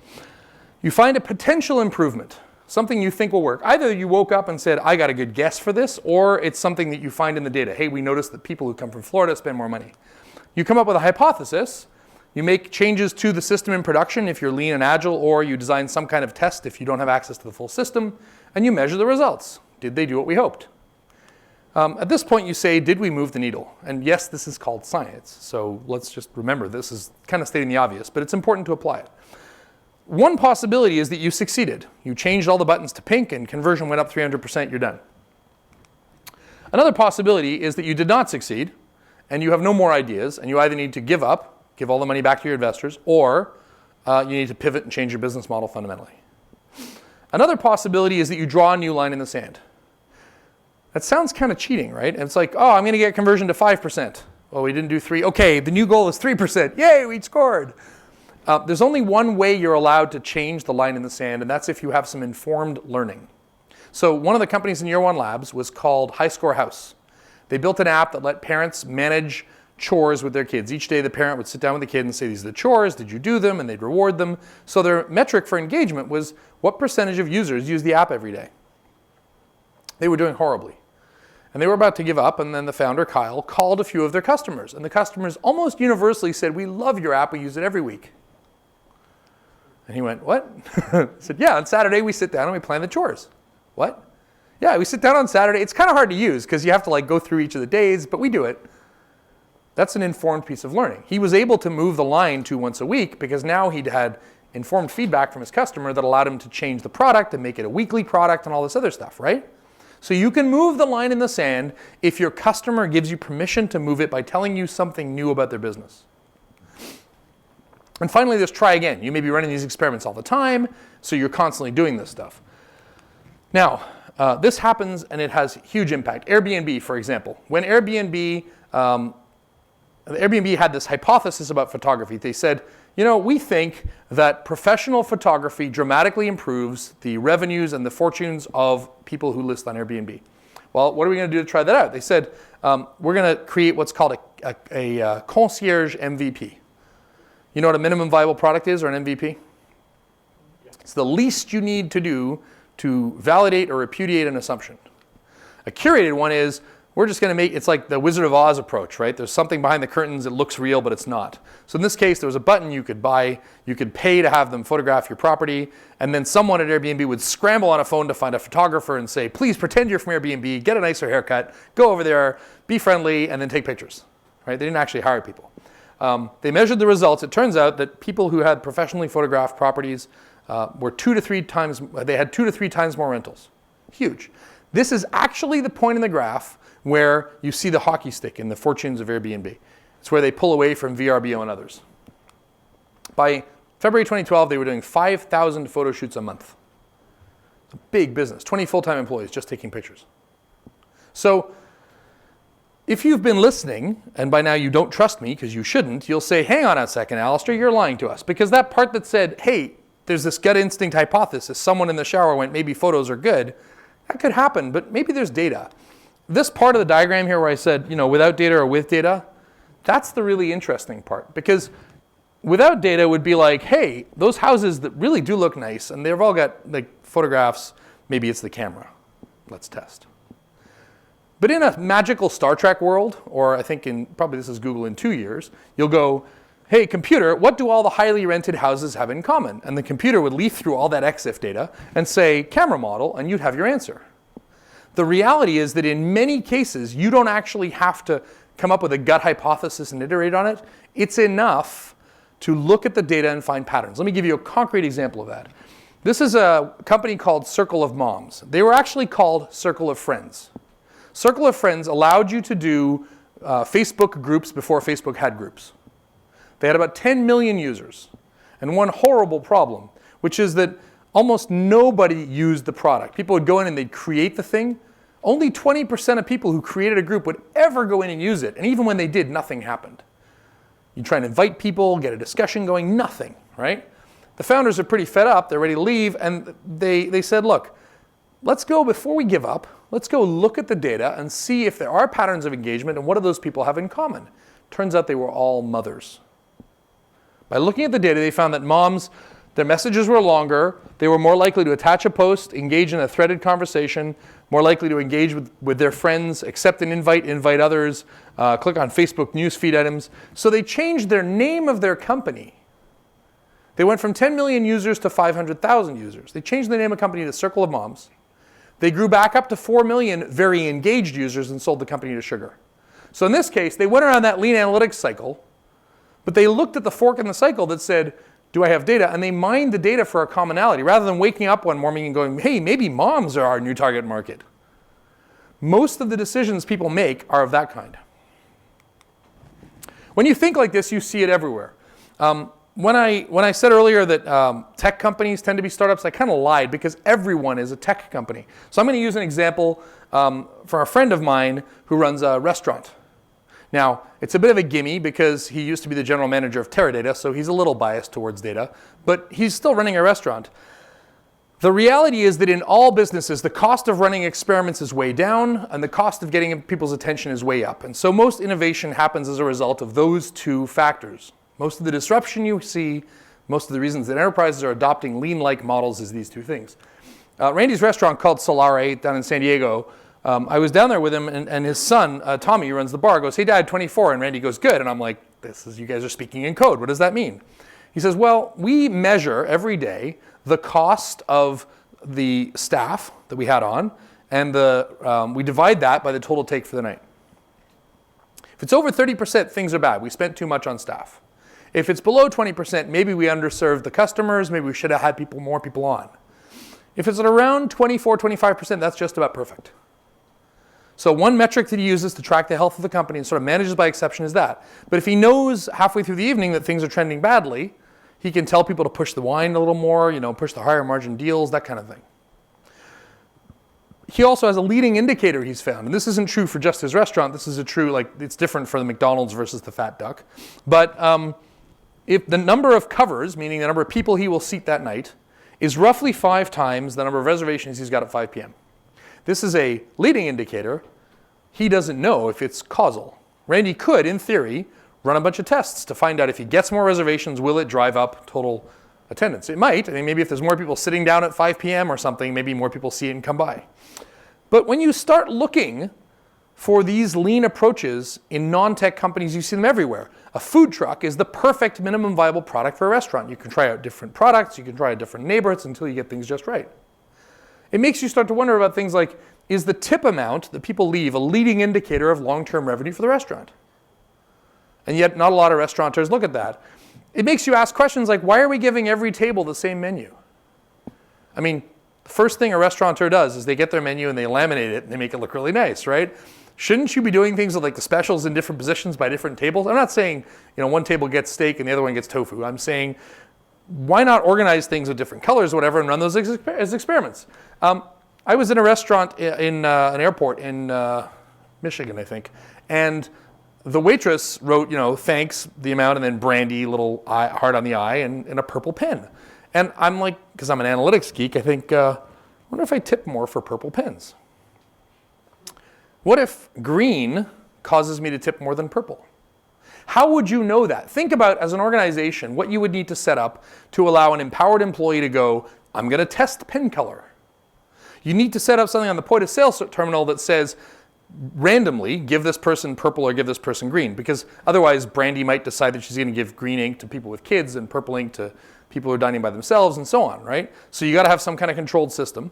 You find a potential improvement, something you think will work. Either you woke up and said, I got a good guess for this, or it's something that you find in the data. Hey, we noticed that people who come from Florida spend more money. You come up with a hypothesis. You make changes to the system in production if you're lean and agile, or you design some kind of test if you don't have access to the full system, and you measure the results. Did they do what we hoped? At this point, you say, did we move the needle? And yes, this is called science. So let's just remember, this is kind of stating the obvious, but it's important to apply it. One possibility is that you succeeded. You changed all the buttons to pink and conversion went up 300%, you're done. Another possibility is that you did not succeed and you have no more ideas and you either need to give up, give all the money back to your investors, or you need to pivot and change your business model fundamentally. Another possibility is that you draw a new line in the sand. That sounds kind of cheating, right? And it's like, oh, I'm going to get conversion to 5%. Well, we didn't do 3. Okay, the new goal is 3%. Yay, we scored. There's only one way you're allowed to change the line in the sand, and that's if you have some informed learning. So one of the companies in Year One Labs was called High Score House. They built an app that let parents manage chores with their kids. Each day the parent would sit down with the kid and say, these are the chores, did you do them? And they'd reward them. So their metric for engagement was what percentage of users use the app every day. They were doing horribly. And they were about to give up, and then the founder, Kyle, called a few of their customers. And the customers almost universally said, we love your app, we use it every week. And he went, what? He said, yeah, on Saturday we sit down and we plan the chores. What? Yeah, we sit down on Saturday. It's kind of hard to use because you have to go through each of the days, but we do it. That's an informed piece of learning. He was able to move the line to once a week because now he'd had informed feedback from his customer that allowed him to change the product and make it a weekly product and all this other stuff, right? So you can move the line in the sand if your customer gives you permission to move it by telling you something new about their business. And finally, there's try again. You may be running these experiments all the time, so you're constantly doing this stuff. Now, this happens and it has huge impact. Airbnb, for example. When Airbnb had this hypothesis about photography. They said, we think that professional photography dramatically improves the revenues and the fortunes of people who list on Airbnb. Well, what are we going to do to try that out? They said, we're going to create what's called a concierge MVP. You know what a minimum viable product is, or an MVP? It's the least you need to do to validate or repudiate an assumption. A curated one is, we're just going to make, it's like the Wizard of Oz approach, right? There's something behind the curtains that looks real, but it's not. So in this case, there was a button you could buy. You could pay to have them photograph your property. And then someone at Airbnb would scramble on a phone to find a photographer and say, please pretend you're from Airbnb, get a nicer haircut, go over there, be friendly, and then take pictures, right? They didn't actually hire people. They measured the results. It turns out that people who had professionally photographed properties were 2 to 3 times, they had 2 to 3 times more rentals. Huge. This is actually the point in the graph where you see the hockey stick in the fortunes of Airbnb. It's where they pull away from VRBO and others. By February 2012, they were doing 5,000 photo shoots a month. It's a big business. 20 full-time employees just taking pictures. So if you've been listening, and by now you don't trust me because you shouldn't, you'll say, hang on a second, Alistair, you're lying to us. Because that part that said, hey, there's this gut instinct hypothesis, someone in the shower went, maybe photos are good, that could happen, but maybe there's data. This part of the diagram here where I said, without data or with data, that's the really interesting part. Because without data would be like, hey, those houses that really do look nice, and they've all got like photographs, maybe it's the camera. Let's test. But in a magical Star Trek world, or I think probably this is Google in 2 years, you'll go, hey, computer, what do all the highly rented houses have in common? And the computer would leaf through all that EXIF data and say, camera model, and you'd have your answer. The reality is that in many cases, you don't actually have to come up with a gut hypothesis and iterate on it. It's enough to look at the data and find patterns. Let me give you a concrete example of that. This is a company called Circle of Moms. They were actually called Circle of Friends. Circle of Friends allowed you to do Facebook groups before Facebook had groups. They had about 10 million users. And one horrible problem, which is that almost nobody used the product. People would go in and they'd create the thing. Only 20% of people who created a group would ever go in and use it. And even when they did, nothing happened. You try and invite people, get a discussion going, nothing, right? The founders are pretty fed up. They're ready to leave. And they said, look, let's go, before we give up, let's go look at the data and see if there are patterns of engagement and what do those people have in common. Turns out they were all mothers. By looking at the data, they found that moms, their messages were longer, they were more likely to attach a post, engage in a threaded conversation, more likely to engage with their friends, accept an invite others, click on Facebook newsfeed items. So they changed their name of their company. They went from 10 million users to 500,000 users. They changed the name of the company to Circle of Moms. They grew back up to 4 million very engaged users and sold the company to Sugar. So in this case, they went around that lean analytics cycle, but they looked at the fork in the cycle that said, do I have data? And they mined the data for a commonality rather than waking up one morning and going, hey, maybe moms are our new target market. Most of the decisions people make are of that kind. When you think like this, you see it everywhere. When I said earlier that tech companies tend to be startups, I kind of lied because everyone is a tech company. So I'm going to use an example for a friend of mine who runs a restaurant. Now, it's a bit of a gimme because he used to be the general manager of Teradata, so he's a little biased towards data, but he's still running a restaurant. The reality is that in all businesses, the cost of running experiments is way down and the cost of getting people's attention is way up. And so most innovation happens as a result of those two factors. Most of the disruption you see, most of the reasons that enterprises are adopting lean-like models is these two things. Randy's restaurant called Solare down in San Diego, I was down there with him and his son, Tommy, who runs the bar, goes, hey dad, 24, and Randy goes, good. And I'm like, you guys are speaking in code. What does that mean? He says, well, we measure every day the cost of the staff that we had on, and we divide that by the total take for the night. If it's over 30%, things are bad. We spent too much on staff. If it's below 20%, maybe we underserved the customers, maybe we should have had more people on. If it's at around 24, 25%, that's just about perfect. So one metric that he uses to track the health of the company and sort of manages by exception is that. But if he knows halfway through the evening that things are trending badly, he can tell people to push the wine a little more, push the higher margin deals, that kind of thing. He also has a leading indicator he's found. And this isn't true for just his restaurant. This is it's different for the McDonald's versus the Fat Duck. But if the number of covers, meaning the number of people he will seat that night, is roughly 5 times the number of reservations he's got at 5 p.m. This is a leading indicator. He doesn't know if it's causal. Randy could, in theory, run a bunch of tests to find out if he gets more reservations, will it drive up total attendance? It might. I mean, maybe if there's more people sitting down at 5 p.m. or something, maybe more people see it and come by. But when you start looking for these lean approaches in non-tech companies, you see them everywhere. A food truck is the perfect minimum viable product for a restaurant. You can try out different products, you can try out different neighborhoods until you get things just right. It makes you start to wonder about things like, is the tip amount that people leave a leading indicator of long-term revenue for the restaurant? And yet not a lot of restaurateurs look at that. It makes you ask questions like, why are we giving every table the same menu? I mean, the first thing a restaurateur does is they get their menu and they laminate it and they make it look really nice, right? Shouldn't you be doing things with like the specials in different positions by different tables? I'm not saying one table gets steak and the other one gets tofu. I'm saying, why not organize things with different colors or whatever and run those as experiments? I was in a restaurant in an airport in Michigan, I think. And the waitress wrote, thanks, the amount, and then brandy, little heart on the eye, and a purple pen. And I'm like, because I'm an analytics geek, I think, I wonder if I tip more for purple pens. What if green causes me to tip more than purple? How would you know that? Think about, as an organization, what you would need to set up to allow an empowered employee to go, I'm going to test pen color. You need to set up something on the point of sale terminal that says, randomly, give this person purple or give this person green, because otherwise Brandy might decide that she's going to give green ink to people with kids and purple ink to people who are dining by themselves and so on, right? So you got to have some kind of controlled system.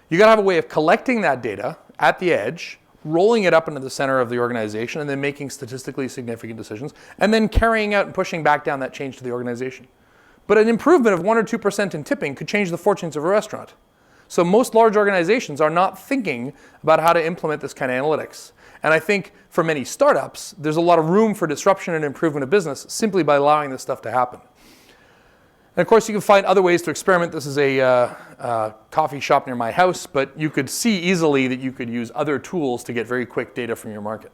You got to have a way of collecting that data at the edge, rolling it up into the center of the organization, and then making statistically significant decisions, and then carrying out and pushing back down that change to the organization. But an improvement of 1 or 2% in tipping could change the fortunes of a restaurant. So most large organizations are not thinking about how to implement this kind of analytics. And I think for many startups, there's a lot of room for disruption and improvement of business simply by allowing this stuff to happen. And of course, you can find other ways to experiment. This is a coffee shop near my house, but you could see easily that you could use other tools to get very quick data from your market.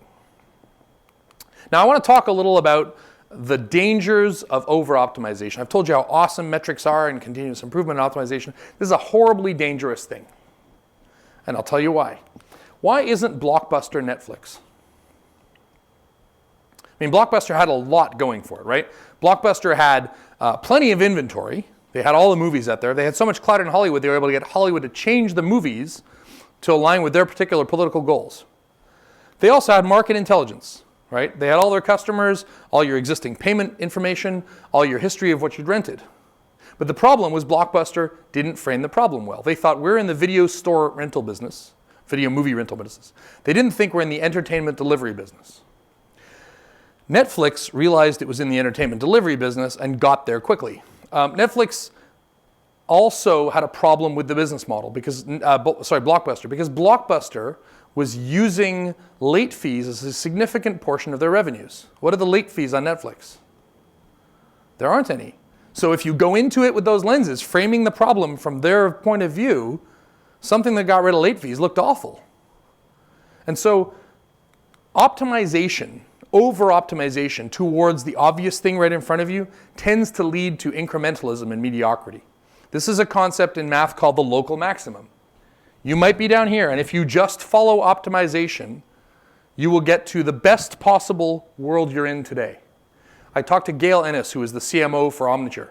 Now, I want to talk a little about the dangers of over-optimization. I've told you how awesome metrics are and continuous improvement and optimization. This is a horribly dangerous thing. And I'll tell you why. Why isn't Blockbuster Netflix? I mean, Blockbuster had a lot going for it, right? Blockbuster had plenty of inventory. They had all the movies out there. They had so much clout in Hollywood, they were able to get Hollywood to change the movies to align with their particular political goals. They also had market intelligence. Right? They had all their customers, all your existing payment information, all your history of what you'd rented. But the problem was Blockbuster didn't frame the problem well. They thought we're in the video store rental business, video movie rental business. They didn't think we're in the entertainment delivery business. Netflix realized it was in the entertainment delivery business and got there quickly. Netflix also had a problem with the business model because, Blockbuster, because Blockbuster was using late fees as a significant portion of their revenues. What are the late fees on Netflix? There aren't any. So if you go into it with those lenses, framing the problem from their point of view, something that got rid of late fees looked awful. And so optimization, over-optimization towards the obvious thing right in front of you tends to lead to incrementalism and mediocrity. This is a concept in math called the local maximum. You might be down here, and if you just follow optimization, you will get to the best possible world you're in today. I talked to Gail Ennis, who is the CMO for Omniture.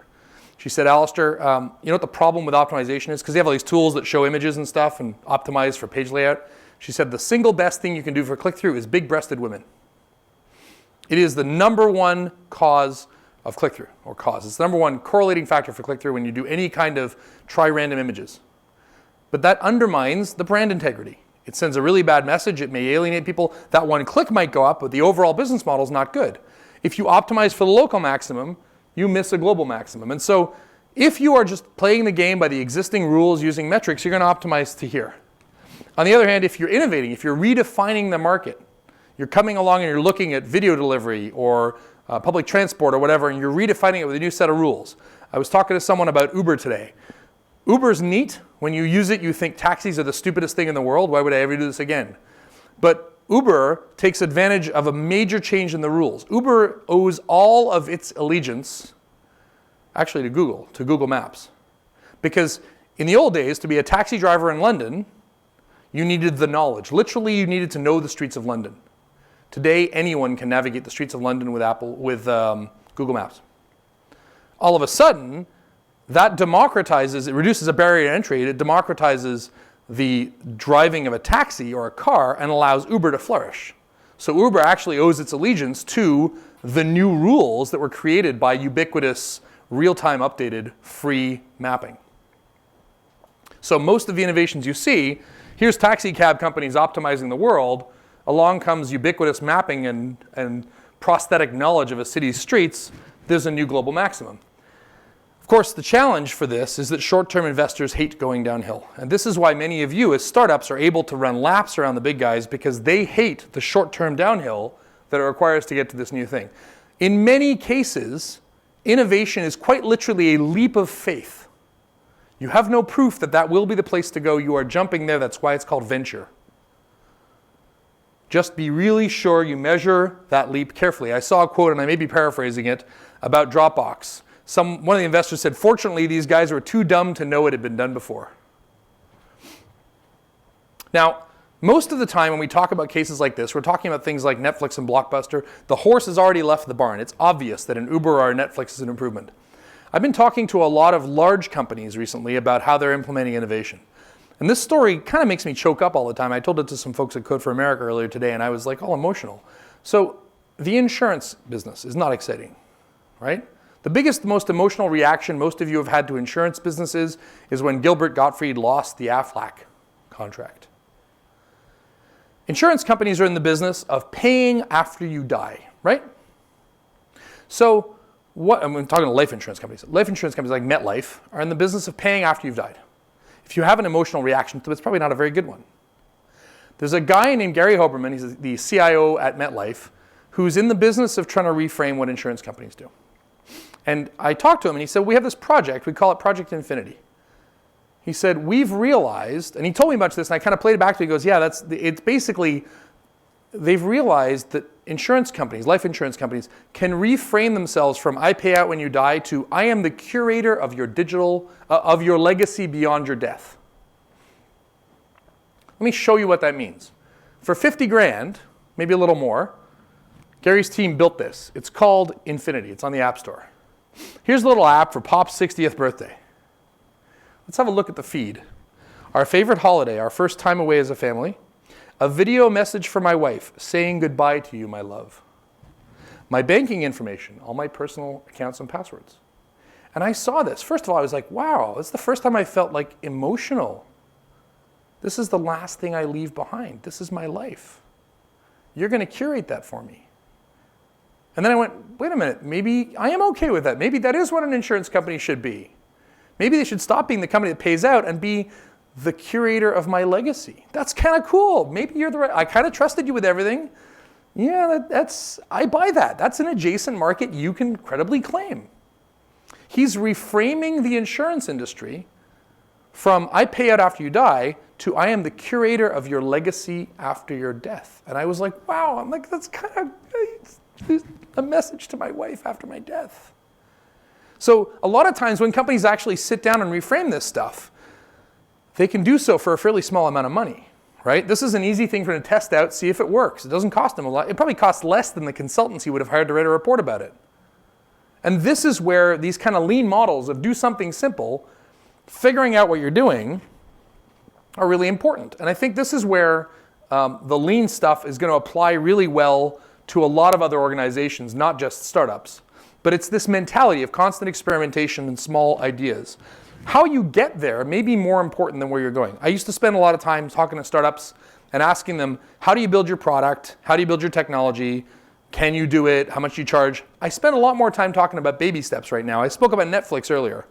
She said, Alistair, you know what the problem with optimization is? Because they have all these tools that show images and stuff and optimize for page layout. She said the single best thing you can do for click-through is big-breasted women. It is the number one cause of click-through, or cause. It's the number one correlating factor for click-through when you do any kind of try random images. But that undermines the brand integrity. It sends a really bad message. It may alienate people. That one click might go up, but the overall business model is not good. If you optimize for the local maximum, you miss a global maximum. And so if you are just playing the game by the existing rules using metrics, you're going to optimize to here. On the other hand, if you're innovating, if you're redefining the market, you're coming along and you're looking at video delivery or public transport or whatever, and you're redefining it with a new set of rules. I was talking to someone about Uber today. Uber's neat. When you use it, you think taxis are the stupidest thing in the world. Why would I ever do this again? But Uber takes advantage of a major change in the rules. Uber owes all of its allegiance, actually to Google Maps. Because in the old days, to be a taxi driver in London, you needed the knowledge. Literally, you needed to know the streets of London. Today, anyone can navigate the streets of London with Google Maps. All of a sudden, that democratizes, it reduces a barrier to entry, it democratizes the driving of a taxi or a car and allows Uber to flourish. So Uber actually owes its allegiance to the new rules that were created by ubiquitous, real-time updated, free mapping. So most of the innovations you see, here's taxi cab companies optimizing the world, along comes ubiquitous mapping and prosthetic knowledge of a city's streets, there's a new global maximum. Of course, the challenge for this is that short-term investors hate going downhill. And this is why many of you as startups are able to run laps around the big guys, because they hate the short-term downhill that it requires to get to this new thing. In many cases, innovation is quite literally a leap of faith. You have no proof that that will be the place to go. You are jumping there. That's why it's called venture. Just be really sure you measure that leap carefully. I saw a quote, and I may be paraphrasing it, about Dropbox. One of the investors said, fortunately, these guys were too dumb to know it had been done before. Now, most of the time when we talk about cases like this, we're talking about things like Netflix and Blockbuster. The horse has already left the barn. It's obvious that an Uber or a Netflix is an improvement. I've been talking to a lot of large companies recently about how they're implementing innovation. And this story kind of makes me choke up all the time. I told it to some folks at Code for America earlier today, and I was like all emotional. So the insurance business is not exciting, right? The biggest, most emotional reaction most of you have had to insurance businesses is when Gilbert Gottfried lost the Aflac contract. Insurance companies are in the business of paying after you die, right? So I'm talking to life insurance companies. Life insurance companies like MetLife are in the business of paying after you've died. If you have an emotional reaction to it, it's probably not a very good one. There's a guy named Gary Hoberman, he's the CIO at MetLife, who's in the business of trying to reframe what insurance companies do. And I talked to him and he said, we have this project, we call it Project Infinity. He said, we've realized, and he told me much of this, and I kind of played it back to him. He goes, yeah, it's basically, they've realized that insurance companies, life insurance companies, can reframe themselves from I pay out when you die to I am the curator of your of your legacy beyond your death. Let me show you what that means. For 50 grand, maybe a little more, Gary's team built this. It's called Infinity. It's on the App Store. Here's a little app for Pop's 60th birthday. Let's have a look at the feed. Our favorite holiday, our first time away as a family. A video message for my wife saying goodbye to you, my love. My banking information, all my personal accounts and passwords. And I saw this. First of all, I was like, wow, this is the first time I felt like emotional. This is the last thing I leave behind. This is my life. You're going to curate that for me. And then I went, wait a minute, maybe I am okay with that. Maybe that is what an insurance company should be. Maybe they should stop being the company that pays out and be the curator of my legacy. That's kind of cool. Maybe you're the right, I kind of trusted you with everything. Yeah, I buy that. That's an adjacent market you can credibly claim. He's reframing the insurance industry from I pay out after you die to I am the curator of your legacy after your death. And I was like, wow, I'm like, that's kind of a message to my wife after my death. So a lot of times when companies actually sit down and reframe this stuff, they can do so for a fairly small amount of money, right? This is an easy thing for them to test out, see if it works. It doesn't cost them a lot. It probably costs less than the consultants he would have hired to write a report about it. And this is where these kind of lean models of do something simple, figuring out what you're doing, are really important. And I think this is where the lean stuff is going to apply really well to a lot of other organizations, not just startups. But it's this mentality of constant experimentation and small ideas. How you get there may be more important than where you're going. I used to spend a lot of time talking to startups and asking them, how do you build your product? How do you build your technology? Can you do it? How much do you charge? I spend a lot more time talking about baby steps right now. I spoke about Netflix earlier.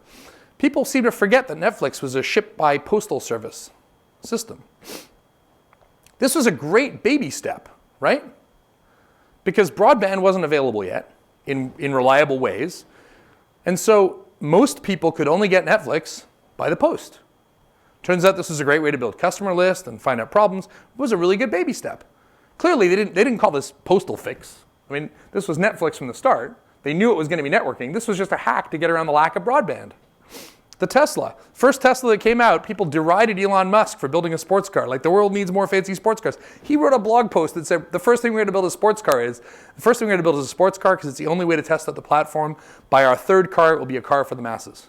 People seem to forget that Netflix was a ship by postal service system. This was a great baby step, right? Because broadband wasn't available yet in reliable ways. And so most people could only get Netflix by the post. Turns out this was a great way to build customer lists and find out problems. It was a really good baby step. Clearly, they didn't call this postal fix. I mean, this was Netflix from the start. They knew it was going to be networking. This was just a hack to get around the lack of broadband. The Tesla. First Tesla that came out, people derided Elon Musk for building a sports car. Like, the world needs more fancy sports cars. He wrote a blog post that said, the first thing we're going to build a sports car is a sports car because it's the only way to test out the platform. By our third car, it will be a car for the masses.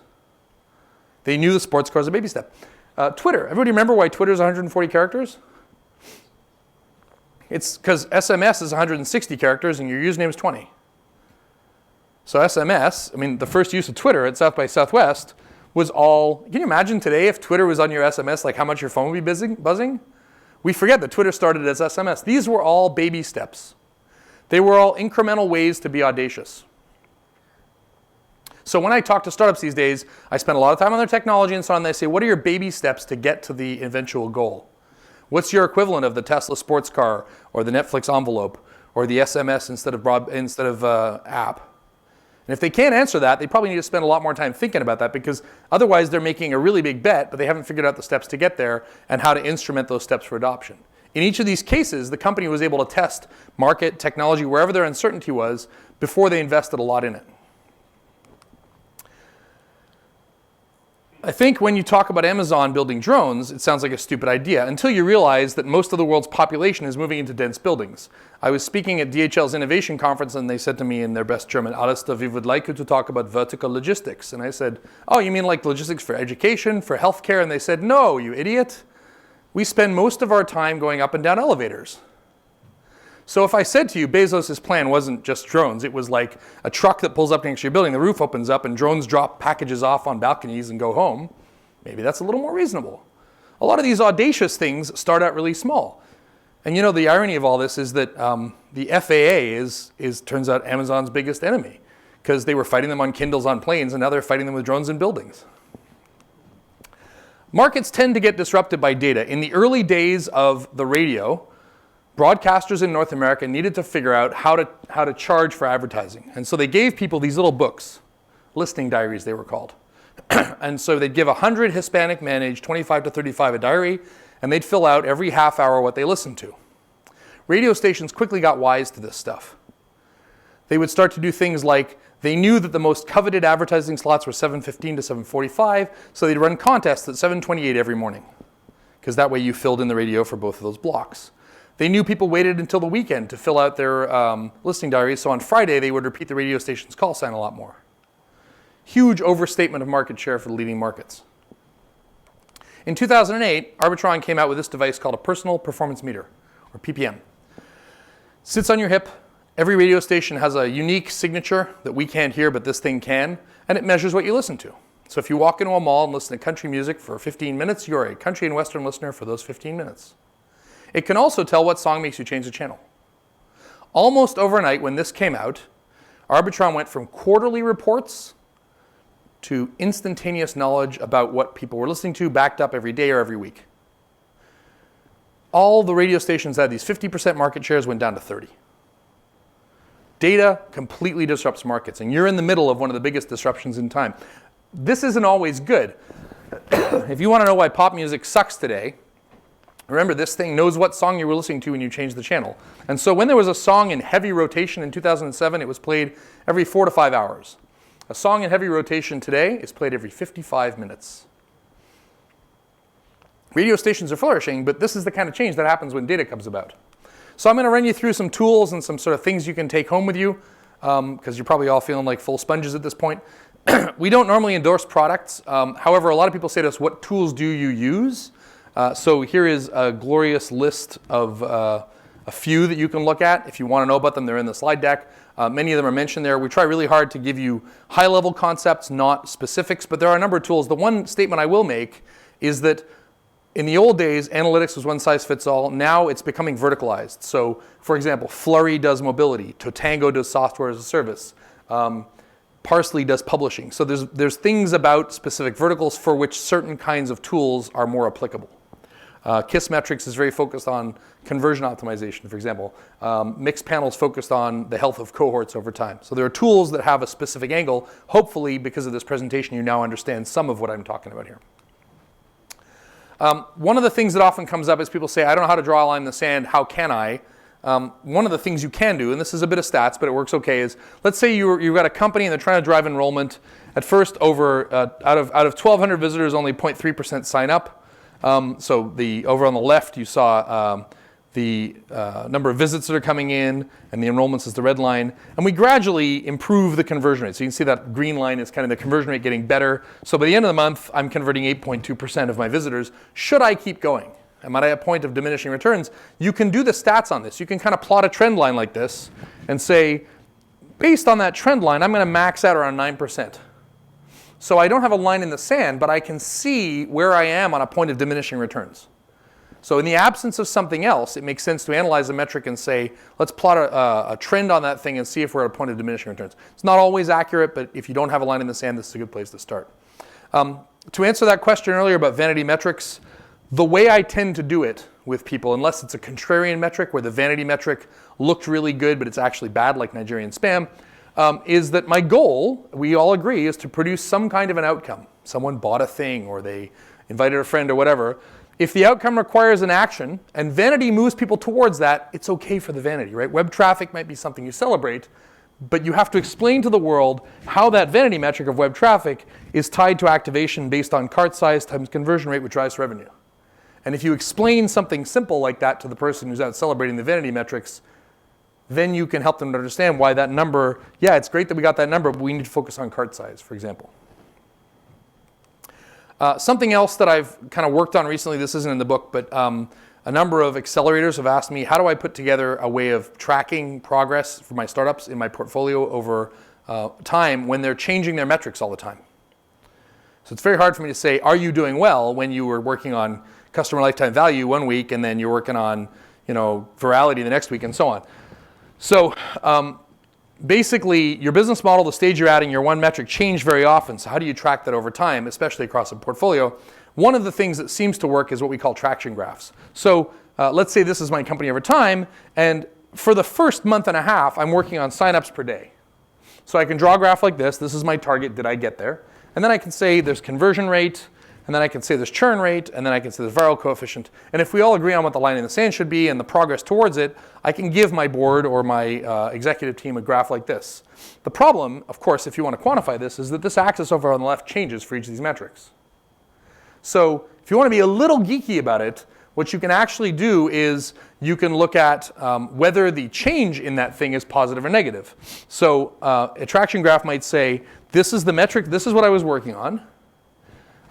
They knew the sports car was a baby step. Twitter. Everybody remember why Twitter is 140 characters? It's because SMS is 160 characters and your username is 20. So SMS, I mean, the first use of Twitter at South by Southwest was all, can you imagine today if Twitter was on your SMS, like how much your phone would be buzzing? We forget that Twitter started as SMS. These were all baby steps. They were all incremental ways to be audacious. So when I talk to startups these days, I spend a lot of time on their technology and so on. They say, what are your baby steps to get to the eventual goal? What's your equivalent of the Tesla sports car or the Netflix envelope or the SMS instead of app? And if they can't answer that, they probably need to spend a lot more time thinking about that because otherwise they're making a really big bet, but they haven't figured out the steps to get there and how to instrument those steps for adoption. In each of these cases, the company was able to test market, technology, wherever their uncertainty was, before they invested a lot in it. I think when you talk about Amazon building drones, it sounds like a stupid idea until you realize that most of the world's population is moving into dense buildings. I was speaking at DHL's innovation conference and they said to me in their best German, Alistair, we would like you to talk about vertical logistics. And I said, oh, you mean like logistics for education, for healthcare? And they said, no, you idiot. We spend most of our time going up and down elevators. So if I said to you, Bezos' plan wasn't just drones, it was like a truck that pulls up next to your building, the roof opens up, and drones drop packages off on balconies and go home, maybe that's a little more reasonable. A lot of these audacious things start out really small. And you know, the irony of all this is that the FAA is turns out Amazon's biggest enemy, because they were fighting them on Kindles on planes, and now they're fighting them with drones in buildings. Markets tend to get disrupted by data. In the early days of the radio, broadcasters in North America needed to figure out how to charge for advertising. And so they gave people these little books, listening diaries they were called. And so they'd give 100 Hispanic men aged 25 to 35 a diary, and they'd fill out every half hour what they listened to. Radio stations quickly got wise to this stuff. They would start to do things like, they knew that the most coveted advertising slots were 7:15 to 7:45, so they'd run contests at 7:28 every morning, because that way you filled in the radio for both of those blocks. They knew people waited until the weekend to fill out their listening diaries, so on Friday they would repeat the radio station's call sign a lot more. Huge overstatement of market share for the leading markets. In 2008, Arbitron came out with this device called a personal performance meter, or PPM. Sits on your hip. Every radio station has a unique signature that we can't hear, but this thing can, and it measures what you listen to. So if you walk into a mall and listen to country music for 15 minutes, you're a country and western listener for those 15 minutes. It can also tell what song makes you change the channel. Almost overnight, when this came out, Arbitron went from quarterly reports to instantaneous knowledge about what people were listening to, backed up every day or every week. All the radio stations that had these 50% market shares went down to 30. Data completely disrupts markets, and you're in the middle of one of the biggest disruptions in time. This isn't always good. If you want to know why pop music sucks today, remember, this thing knows what song you were listening to when you changed the channel. And so when there was a song in heavy rotation in 2007, it was played every 4 to 5 hours. A song in heavy rotation today is played every 55 minutes. Radio stations are flourishing, but this is the kind of change that happens when data comes about. So I'm going to run you through some tools and some sort of things you can take home with you, because you're probably all feeling like full sponges at this point. We don't normally endorse products. However, a lot of people say to us, what tools do you use? So here is a glorious list of a few that you can look at. If you want to know about them, they're in the slide deck. Many of them are mentioned there. We try really hard to give you high-level concepts, not specifics, but there are a number of tools. The one statement I will make is that in the old days, analytics was one size fits all. Now it's becoming verticalized. So for example, Flurry does mobility. Totango does software as a service. Parsley does publishing. So there's things about specific verticals for which certain kinds of tools are more applicable. Kissmetrics is very focused on conversion optimization, for example. Mixed Panel's focused on the health of cohorts over time. So there are tools that have a specific angle. Hopefully, because of this presentation, you now understand some of what I'm talking about here. One of the things that often comes up is people say, I don't know how to draw a line in the sand, how can I? One of the things you can do, and this is a bit of stats, but it works okay, is let's say you've got a company and they're trying to drive enrollment. At first, out of 1,200 visitors, only 0.3% sign up. So over on the left, you saw the number of visits that are coming in, and the enrollments is the red line. And we gradually improve the conversion rate. So you can see that green line is kind of the conversion rate getting better. So by the end of the month, I'm converting 8.2% of my visitors. Should I keep going? Am I at a point of diminishing returns? You can do the stats on this. You can kind of plot a trend line like this and say, based on that trend line, I'm going to max out around 9%. So I don't have a line in the sand, but I can see where I am on a point of diminishing returns. So in the absence of something else, it makes sense to analyze a metric and say, let's plot a trend on that thing and see if we're at a point of diminishing returns. It's not always accurate, but if you don't have a line in the sand, this is a good place to start. To answer that question earlier about vanity metrics, the way I tend to do it with people, unless it's a contrarian metric where the vanity metric looked really good, but it's actually bad, like Nigerian spam, is that my goal, we all agree, is to produce some kind of an outcome. Someone bought a thing, or they invited a friend, or whatever. If the outcome requires an action and Vanity moves people towards that, it's okay for the Vanity, right? Web traffic might be something you celebrate, but you have to explain to the world how that Vanity metric of web traffic is tied to activation based on cart size times conversion rate, which drives revenue. And if you explain something simple like that to the person who's out celebrating the Vanity metrics, then you can help them to understand why that number, yeah, it's great that we got that number, but we need to focus on cart size, for example. Something else that I've kind of worked on recently, this isn't in the book, but a number of accelerators have asked me, how do I put together a way of tracking progress for my startups in my portfolio over time when they're changing their metrics all the time? So it's very hard for me to say, are you doing well, when you were working on customer lifetime value one week and then you're working on, virality the next week and so on. So basically, your business model, the stage you're at, and your one metric change very often. So how do you track that over time, especially across a portfolio? One of the things that seems to work is what we call traction graphs. So let's say this is my company over time, and for the first month and a half, I'm working on signups per day. So I can draw a graph like this. This is my target. Did I get there? And then I can say there's conversion rate, and then I can say there's churn rate, and then I can say there's viral coefficient. And if we all agree on what the line in the sand should be and the progress towards it, I can give my board or my executive team a graph like this. The problem, of course, if you want to quantify this, is that this axis over on the left changes for each of these metrics. So if you want to be a little geeky about it, what you can actually do is you can look at whether the change in that thing is positive or negative. So a traction graph might say, this is the metric, this is what I was working on.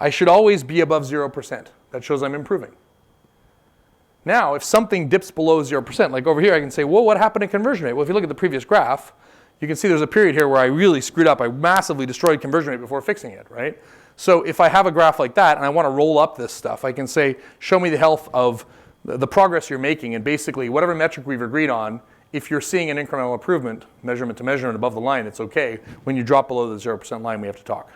I should always be above 0%. That shows I'm improving. Now, if something dips below 0%, like over here, I can say, well, what happened to conversion rate? Well, if you look at the previous graph, you can see there's a period here where I really screwed up. I massively destroyed conversion rate before fixing it, right? So if I have a graph like that and I want to roll up this stuff, I can say, show me the health of the progress you're making. And basically, whatever metric we've agreed on, if you're seeing an incremental improvement, measurement to measurement above the line, it's okay. When you drop below the 0% line, we have to talk.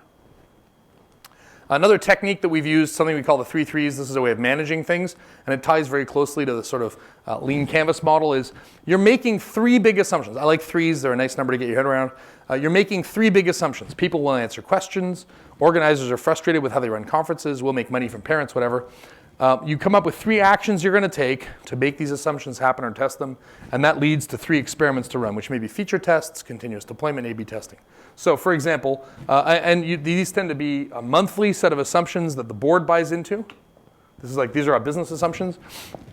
Another technique that we've used, something we call the 3 threes, this is a way of managing things, and it ties very closely to the sort of lean canvas model, is you're making 3 big assumptions. I like threes, they're a nice number to get your head around. You're making 3 big assumptions. People will answer questions, organizers are frustrated with how they run conferences, will make money from parents, whatever. You come up with 3 actions you're going to take to make these assumptions happen or test them, and that leads to 3 experiments to run, which may be feature tests, continuous deployment, A/B testing. So for example, these tend to be a monthly set of assumptions that the board buys into. These are our business assumptions.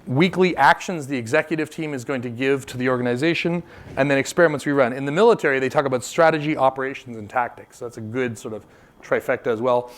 Weekly actions the executive team is going to give to the organization, and then experiments we run. In the military, they talk about strategy, operations, and tactics. So that's a good sort of trifecta as well.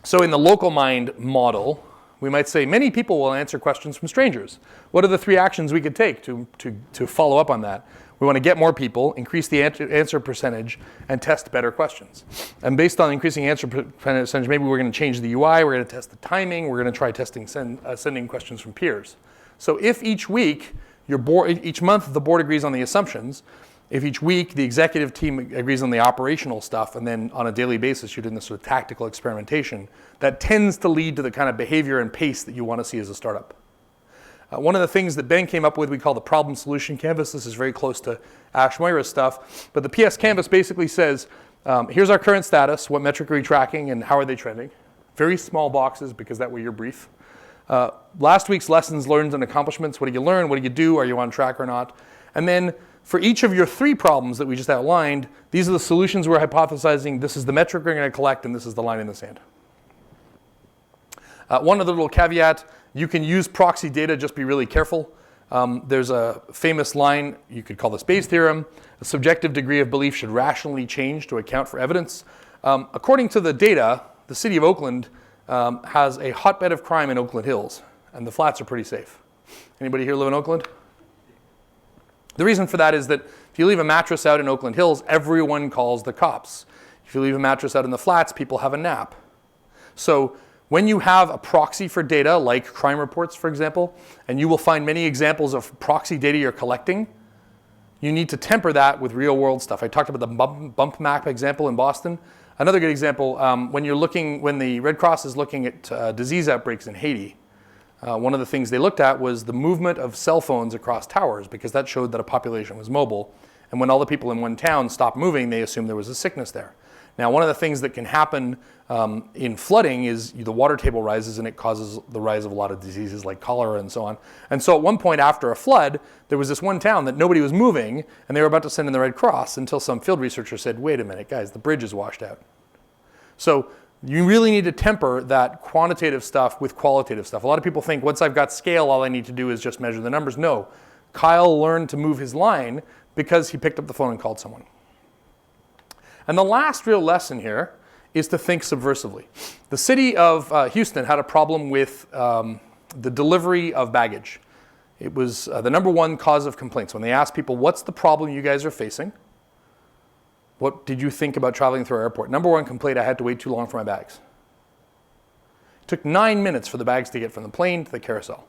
So in the local mind model, we might say many people will answer questions from strangers. What are the 3 actions we could take to follow up on that? We want to get more people, increase the answer percentage, and test better questions. And based on increasing answer percentage, maybe we're going to change the UI, we're going to test the timing, we're going to try testing sending questions from peers. So if each week, each month the board agrees on the assumptions, if each week the executive team agrees on the operational stuff, and then on a daily basis you're doing this sort of tactical experimentation, that tends to lead to the kind of behavior and pace that you want to see as a startup. One of the things that Ben came up with, we call the problem solution canvas. This is very close to Ash Moira's stuff. But the PS canvas basically says, here's our current status, what metric are we tracking, and how are they trending? Very small boxes, because that way you're brief. Last week's lessons learned and accomplishments. What did you learn? What did you do? Are you on track or not? And then for each of your 3 problems that we just outlined, these are the solutions we're hypothesizing. This is the metric we're going to collect, and this is the line in the sand. One other little caveat. You can use proxy data, just be really careful. There's a famous line, you could call this Bayes' theorem. A subjective degree of belief should rationally change to account for evidence. According to the data, the city of Oakland has a hotbed of crime in Oakland Hills, and the flats are pretty safe. Anybody here live in Oakland? The reason for that is that if you leave a mattress out in Oakland Hills, everyone calls the cops. If you leave a mattress out in the flats, people have a nap. So when you have a proxy for data, like crime reports, for example, and you will find many examples of proxy data you're collecting, you need to temper that with real world stuff. I talked about the bump map example in Boston. Another good example, when the Red Cross is looking at disease outbreaks in Haiti, one of the things they looked at was the movement of cell phones across towers, because that showed that a population was mobile. And when all the people in one town stopped moving, they assumed there was a sickness there. Now, one of the things that can happen in flooding is the water table rises and it causes the rise of a lot of diseases like cholera and so on. And so at one point after a flood, there was this one town that nobody was moving and they were about to send in the Red Cross until some field researcher said, wait a minute, guys, the bridge is washed out. So you really need to temper that quantitative stuff with qualitative stuff. A lot of people think once I've got scale, all I need to do is just measure the numbers. No, Kyle learned to move his line because he picked up the phone and called someone. And the last real lesson here is to think subversively. The city of Houston had a problem with the delivery of baggage. It was the number one cause of complaints. When they asked people, what's the problem you guys are facing? What did you think about traveling through our airport? Number one complaint, I had to wait too long for my bags. It took 9 minutes for the bags to get from the plane to the carousel.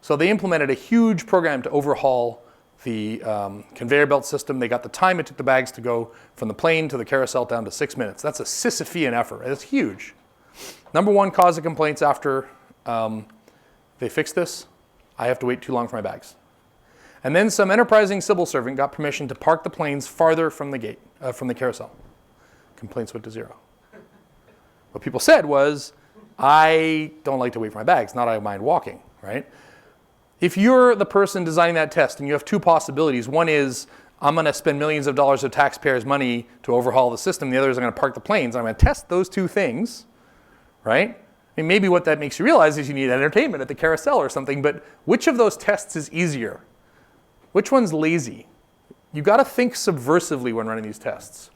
So they implemented a huge program to overhaul the conveyor belt system. They got the time it took the bags to go from the plane to the carousel down to 6 minutes. That's a Sisyphean effort. It's huge. Number one cause of complaints after they fixed this, I have to wait too long for my bags. And then some enterprising civil servant got permission to park the planes farther from the gate, from the carousel. Complaints went to 0. What people said was, I don't like to wait for my bags, not I mind walking, right? If you're the person designing that test and you have two possibilities, one is I'm going to spend millions of dollars of taxpayers' money to overhaul the system. The other is I'm going to park the planes. I'm going to test those two things, right? I mean, maybe what that makes you realize is you need entertainment at the carousel or something, but which of those tests is easier? Which one's lazy? You've got to think subversively when running these tests.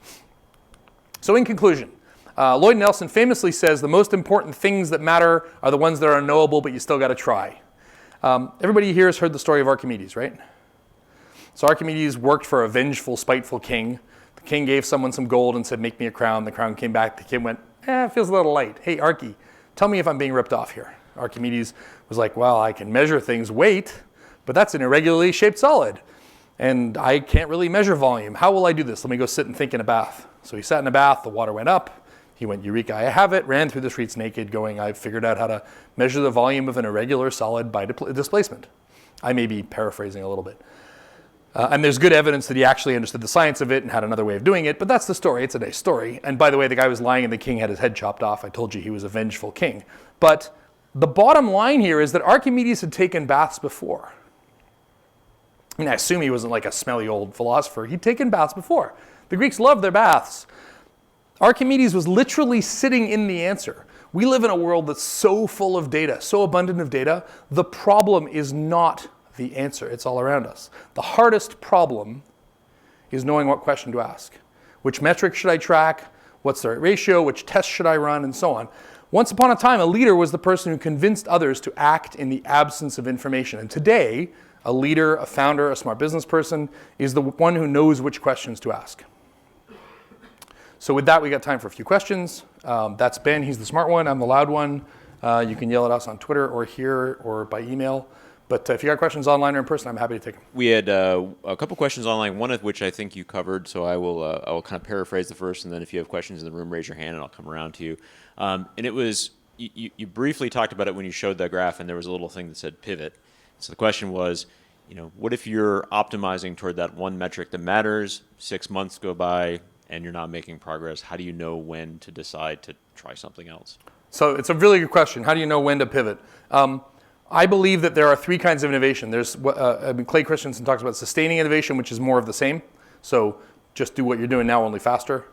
So in conclusion, Lloyd Nelson famously says the most important things that matter are the ones that are unknowable, but you still got to try. Everybody here has heard the story of Archimedes, right? So Archimedes worked for a vengeful, spiteful king. The king gave someone some gold and said, make me a crown. The crown came back. The king went, it feels a little light. Hey, Archie, tell me if I'm being ripped off here. Archimedes was like, well, I can measure things, weight, but that's an irregularly shaped solid. And I can't really measure volume. How will I do this? Let me go sit and think in a bath. So he sat in a bath. The water went up. He went, eureka, I have it, ran through the streets naked, going, I've figured out how to measure the volume of an irregular solid by displacement. I may be paraphrasing a little bit. And there's good evidence that he actually understood the science of it and had another way of doing it, but that's the story. It's a nice story. And by the way, the guy was lying and the king had his head chopped off. I told you he was a vengeful king. But the bottom line here is that Archimedes had taken baths before. I mean, I assume he wasn't like a smelly old philosopher. He'd taken baths before. The Greeks loved their baths. Archimedes was literally sitting in the answer. We live in a world that's so full of data, so abundant of data. The problem is not the answer. It's all around us. The hardest problem is knowing what question to ask. Which metric should I track? What's the right ratio? Which test should I run? And so on. Once upon a time, a leader was the person who convinced others to act in the absence of information. And today, a leader, a founder, a smart business person is the one who knows which questions to ask. So with that, we got time for a few questions. That's Ben, he's the smart one, I'm the loud one. You can yell at us on Twitter or here or by email. But if you got questions online or in person, I'm happy to take them. We had a couple questions online, one of which I think you covered, so I will kind of paraphrase the first, and then if you have questions in the room, raise your hand and I'll come around to you. And it was, you briefly talked about it when you showed the graph, and there was a little thing that said pivot. So the question was, what if you're optimizing toward that one metric that matters, 6 months go by, and you're not making progress? How do you know when to decide to try something else? So it's a really good question. How do you know when to pivot? I believe that there are three kinds of innovation. There's Clay Christensen talks about sustaining innovation, which is more of the same. So just do what you're doing now, only faster.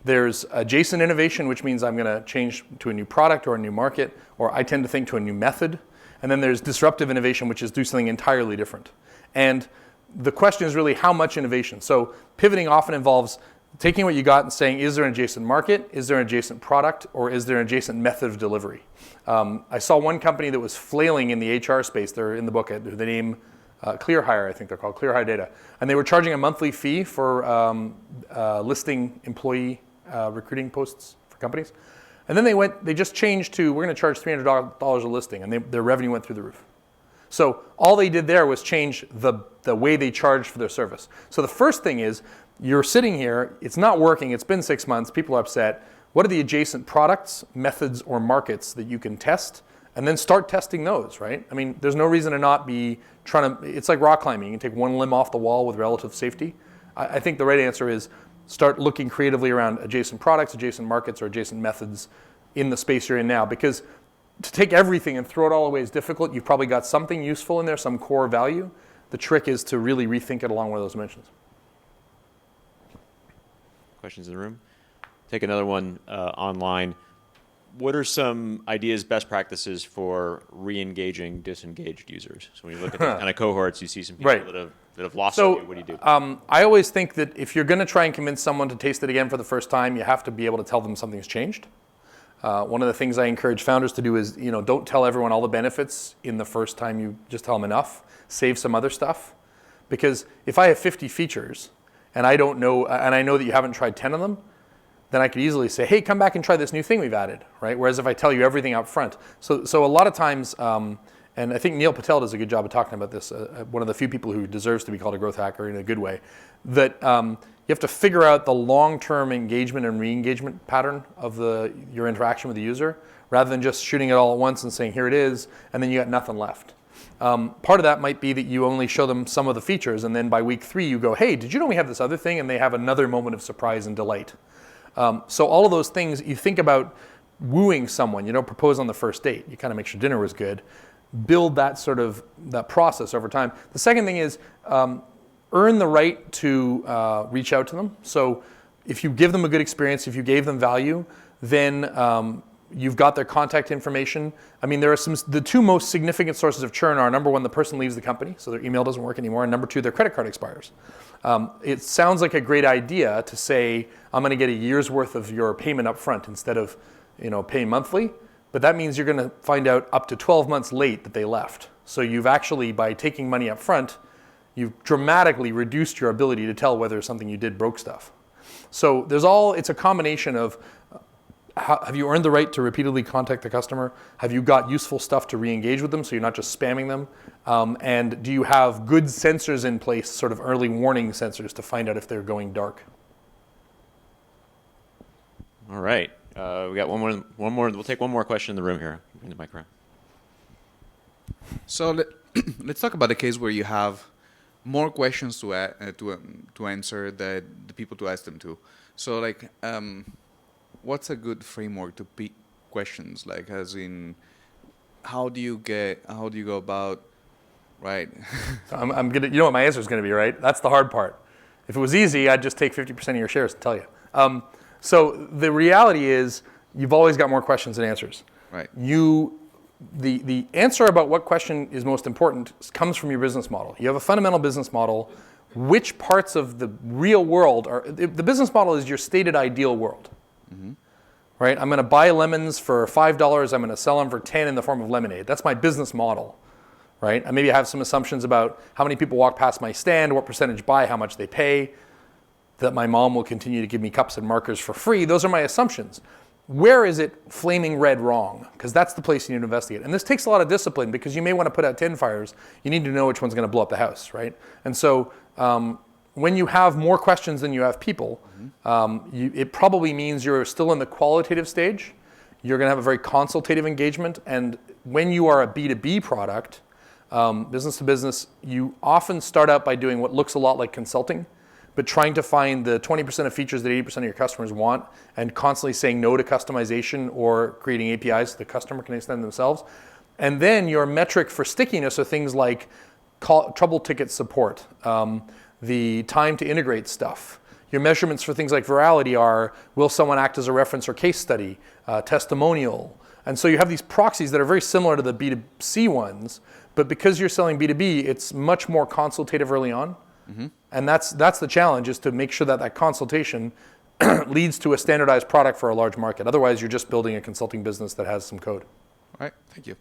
There's adjacent innovation, which means I'm going to change to a new product or a new market, or I tend to think to a new method. And then there's disruptive innovation, which is do something entirely different. And the question is really how much innovation. So pivoting often involves taking what you got and saying, is there an adjacent market, is there an adjacent product, or is there an adjacent method of delivery? I saw one company that was flailing in the HR space. They're in the book. The name ClearHire, I think they're called, ClearHire Data. And they were charging a monthly fee for listing employee recruiting posts for companies. And then they just changed to, we're going to charge $300 a listing, and their revenue went through the roof. So all they did there was change the way they charged for their service. So the first thing is, you're sitting here, it's not working, it's been 6 months, people are upset. What are the adjacent products, methods, or markets that you can test? And then start testing those, right? I mean, there's no reason to not be trying to, it's like rock climbing. You can take one limb off the wall with relative safety. I think the right answer is start looking creatively around adjacent products, adjacent markets, or adjacent methods in the space you're in now. Because to take everything and throw it all away is difficult. You've probably got something useful in there, some core value. The trick is to really rethink it along one of those dimensions. Questions in the room? Take another one online. What are some ideas, best practices for re-engaging disengaged users? So when you look at the kind of cohorts, you see some people that have lost you. What do you do? I always think that if you're going to try and convince someone to taste it again for the first time, you have to be able to tell them something's changed. One of the things I encourage founders to do is, don't tell everyone all the benefits in the first time. You just tell them enough. Save some other stuff. Because if I have 50 features and I don't know, and I know that you haven't tried 10 of them, then I could easily say, hey, come back and try this new thing we've added, right? Whereas if I tell you everything up front. So a lot of times, and I think Neil Patel does a good job of talking about this, one of the few people who deserves to be called a growth hacker in a good way, that you have to figure out the long-term engagement and re-engagement pattern of your interaction with the user, rather than just shooting it all at once and saying, here it is, and then you got nothing left. Part of that might be that you only show them some of the features, and then by week 3 you go, hey, did you know we have this other thing? And they have another moment of surprise and delight. So all of those things, you think about wooing someone. You don't propose on the first date. You kind of make sure dinner was good. Build that process over time. The second thing is earn the right to reach out to them. So if you give them a good experience, if you gave them value, then you've got their contact information. I mean, the two most significant sources of churn are, number one, the person leaves the company, so their email doesn't work anymore, and number two, their credit card expires. It sounds like a great idea to say, I'm going to get a year's worth of your payment up front instead of paying monthly, but that means you're going to find out up to 12 months late that they left. So you've actually, by taking money up front, you've dramatically reduced your ability to tell whether something you did broke stuff. So it's a combination of, have you earned the right to repeatedly contact the customer? Have you got useful stuff to re-engage with them so you're not just spamming them? And do you have good sensors in place, sort of early warning sensors, to find out if they're going dark? All right. We got one more. We'll take one more question in the room here. Bring the mic around. So let's talk about the case where you have more questions to answer that the people to ask them to. So what's a good framework to pick questions? Like, as in, how do you go about, right? I'm gonna, you know what my answer is going to be, right? That's the hard part. If it was easy, I'd just take 50% of your shares and tell you. So the reality is, you've always got more questions than answers. Right. The answer about what question is most important comes from your business model. You have a fundamental business model. Which parts of the real world the business model is your stated ideal world. Mm-hmm. Right? I'm going to buy lemons for $5. I'm going to sell them for 10 in the form of lemonade. That's my business model. Right? And maybe I have some assumptions about how many people walk past my stand, what percentage buy, how much they pay, that my mom will continue to give me cups and markers for free. Those are my assumptions. Where is it flaming red wrong? Because that's the place you need to investigate. And this takes a lot of discipline, because you may want to put out 10 fires. You need to know which one's going to blow up the house, right? And so when you have more questions than you have people, it probably means you're still in the qualitative stage. You're going to have a very consultative engagement. And when you are a B2B product, business to business, you often start out by doing what looks a lot like consulting, but trying to find the 20% of features that 80% of your customers want, and constantly saying no to customization or creating APIs so the customer can extend themselves. And then your metric for stickiness are things like trouble ticket support, the time to integrate stuff. Your measurements for things like virality are, will someone act as a reference or case study, testimonial. And so you have these proxies that are very similar to the B2C ones, but because you're selling B2B, it's much more consultative early on. Mm-hmm. And that's the challenge, is to make sure that consultation leads to a standardized product for a large market. Otherwise, you're just building a consulting business that has some code. All right, thank you.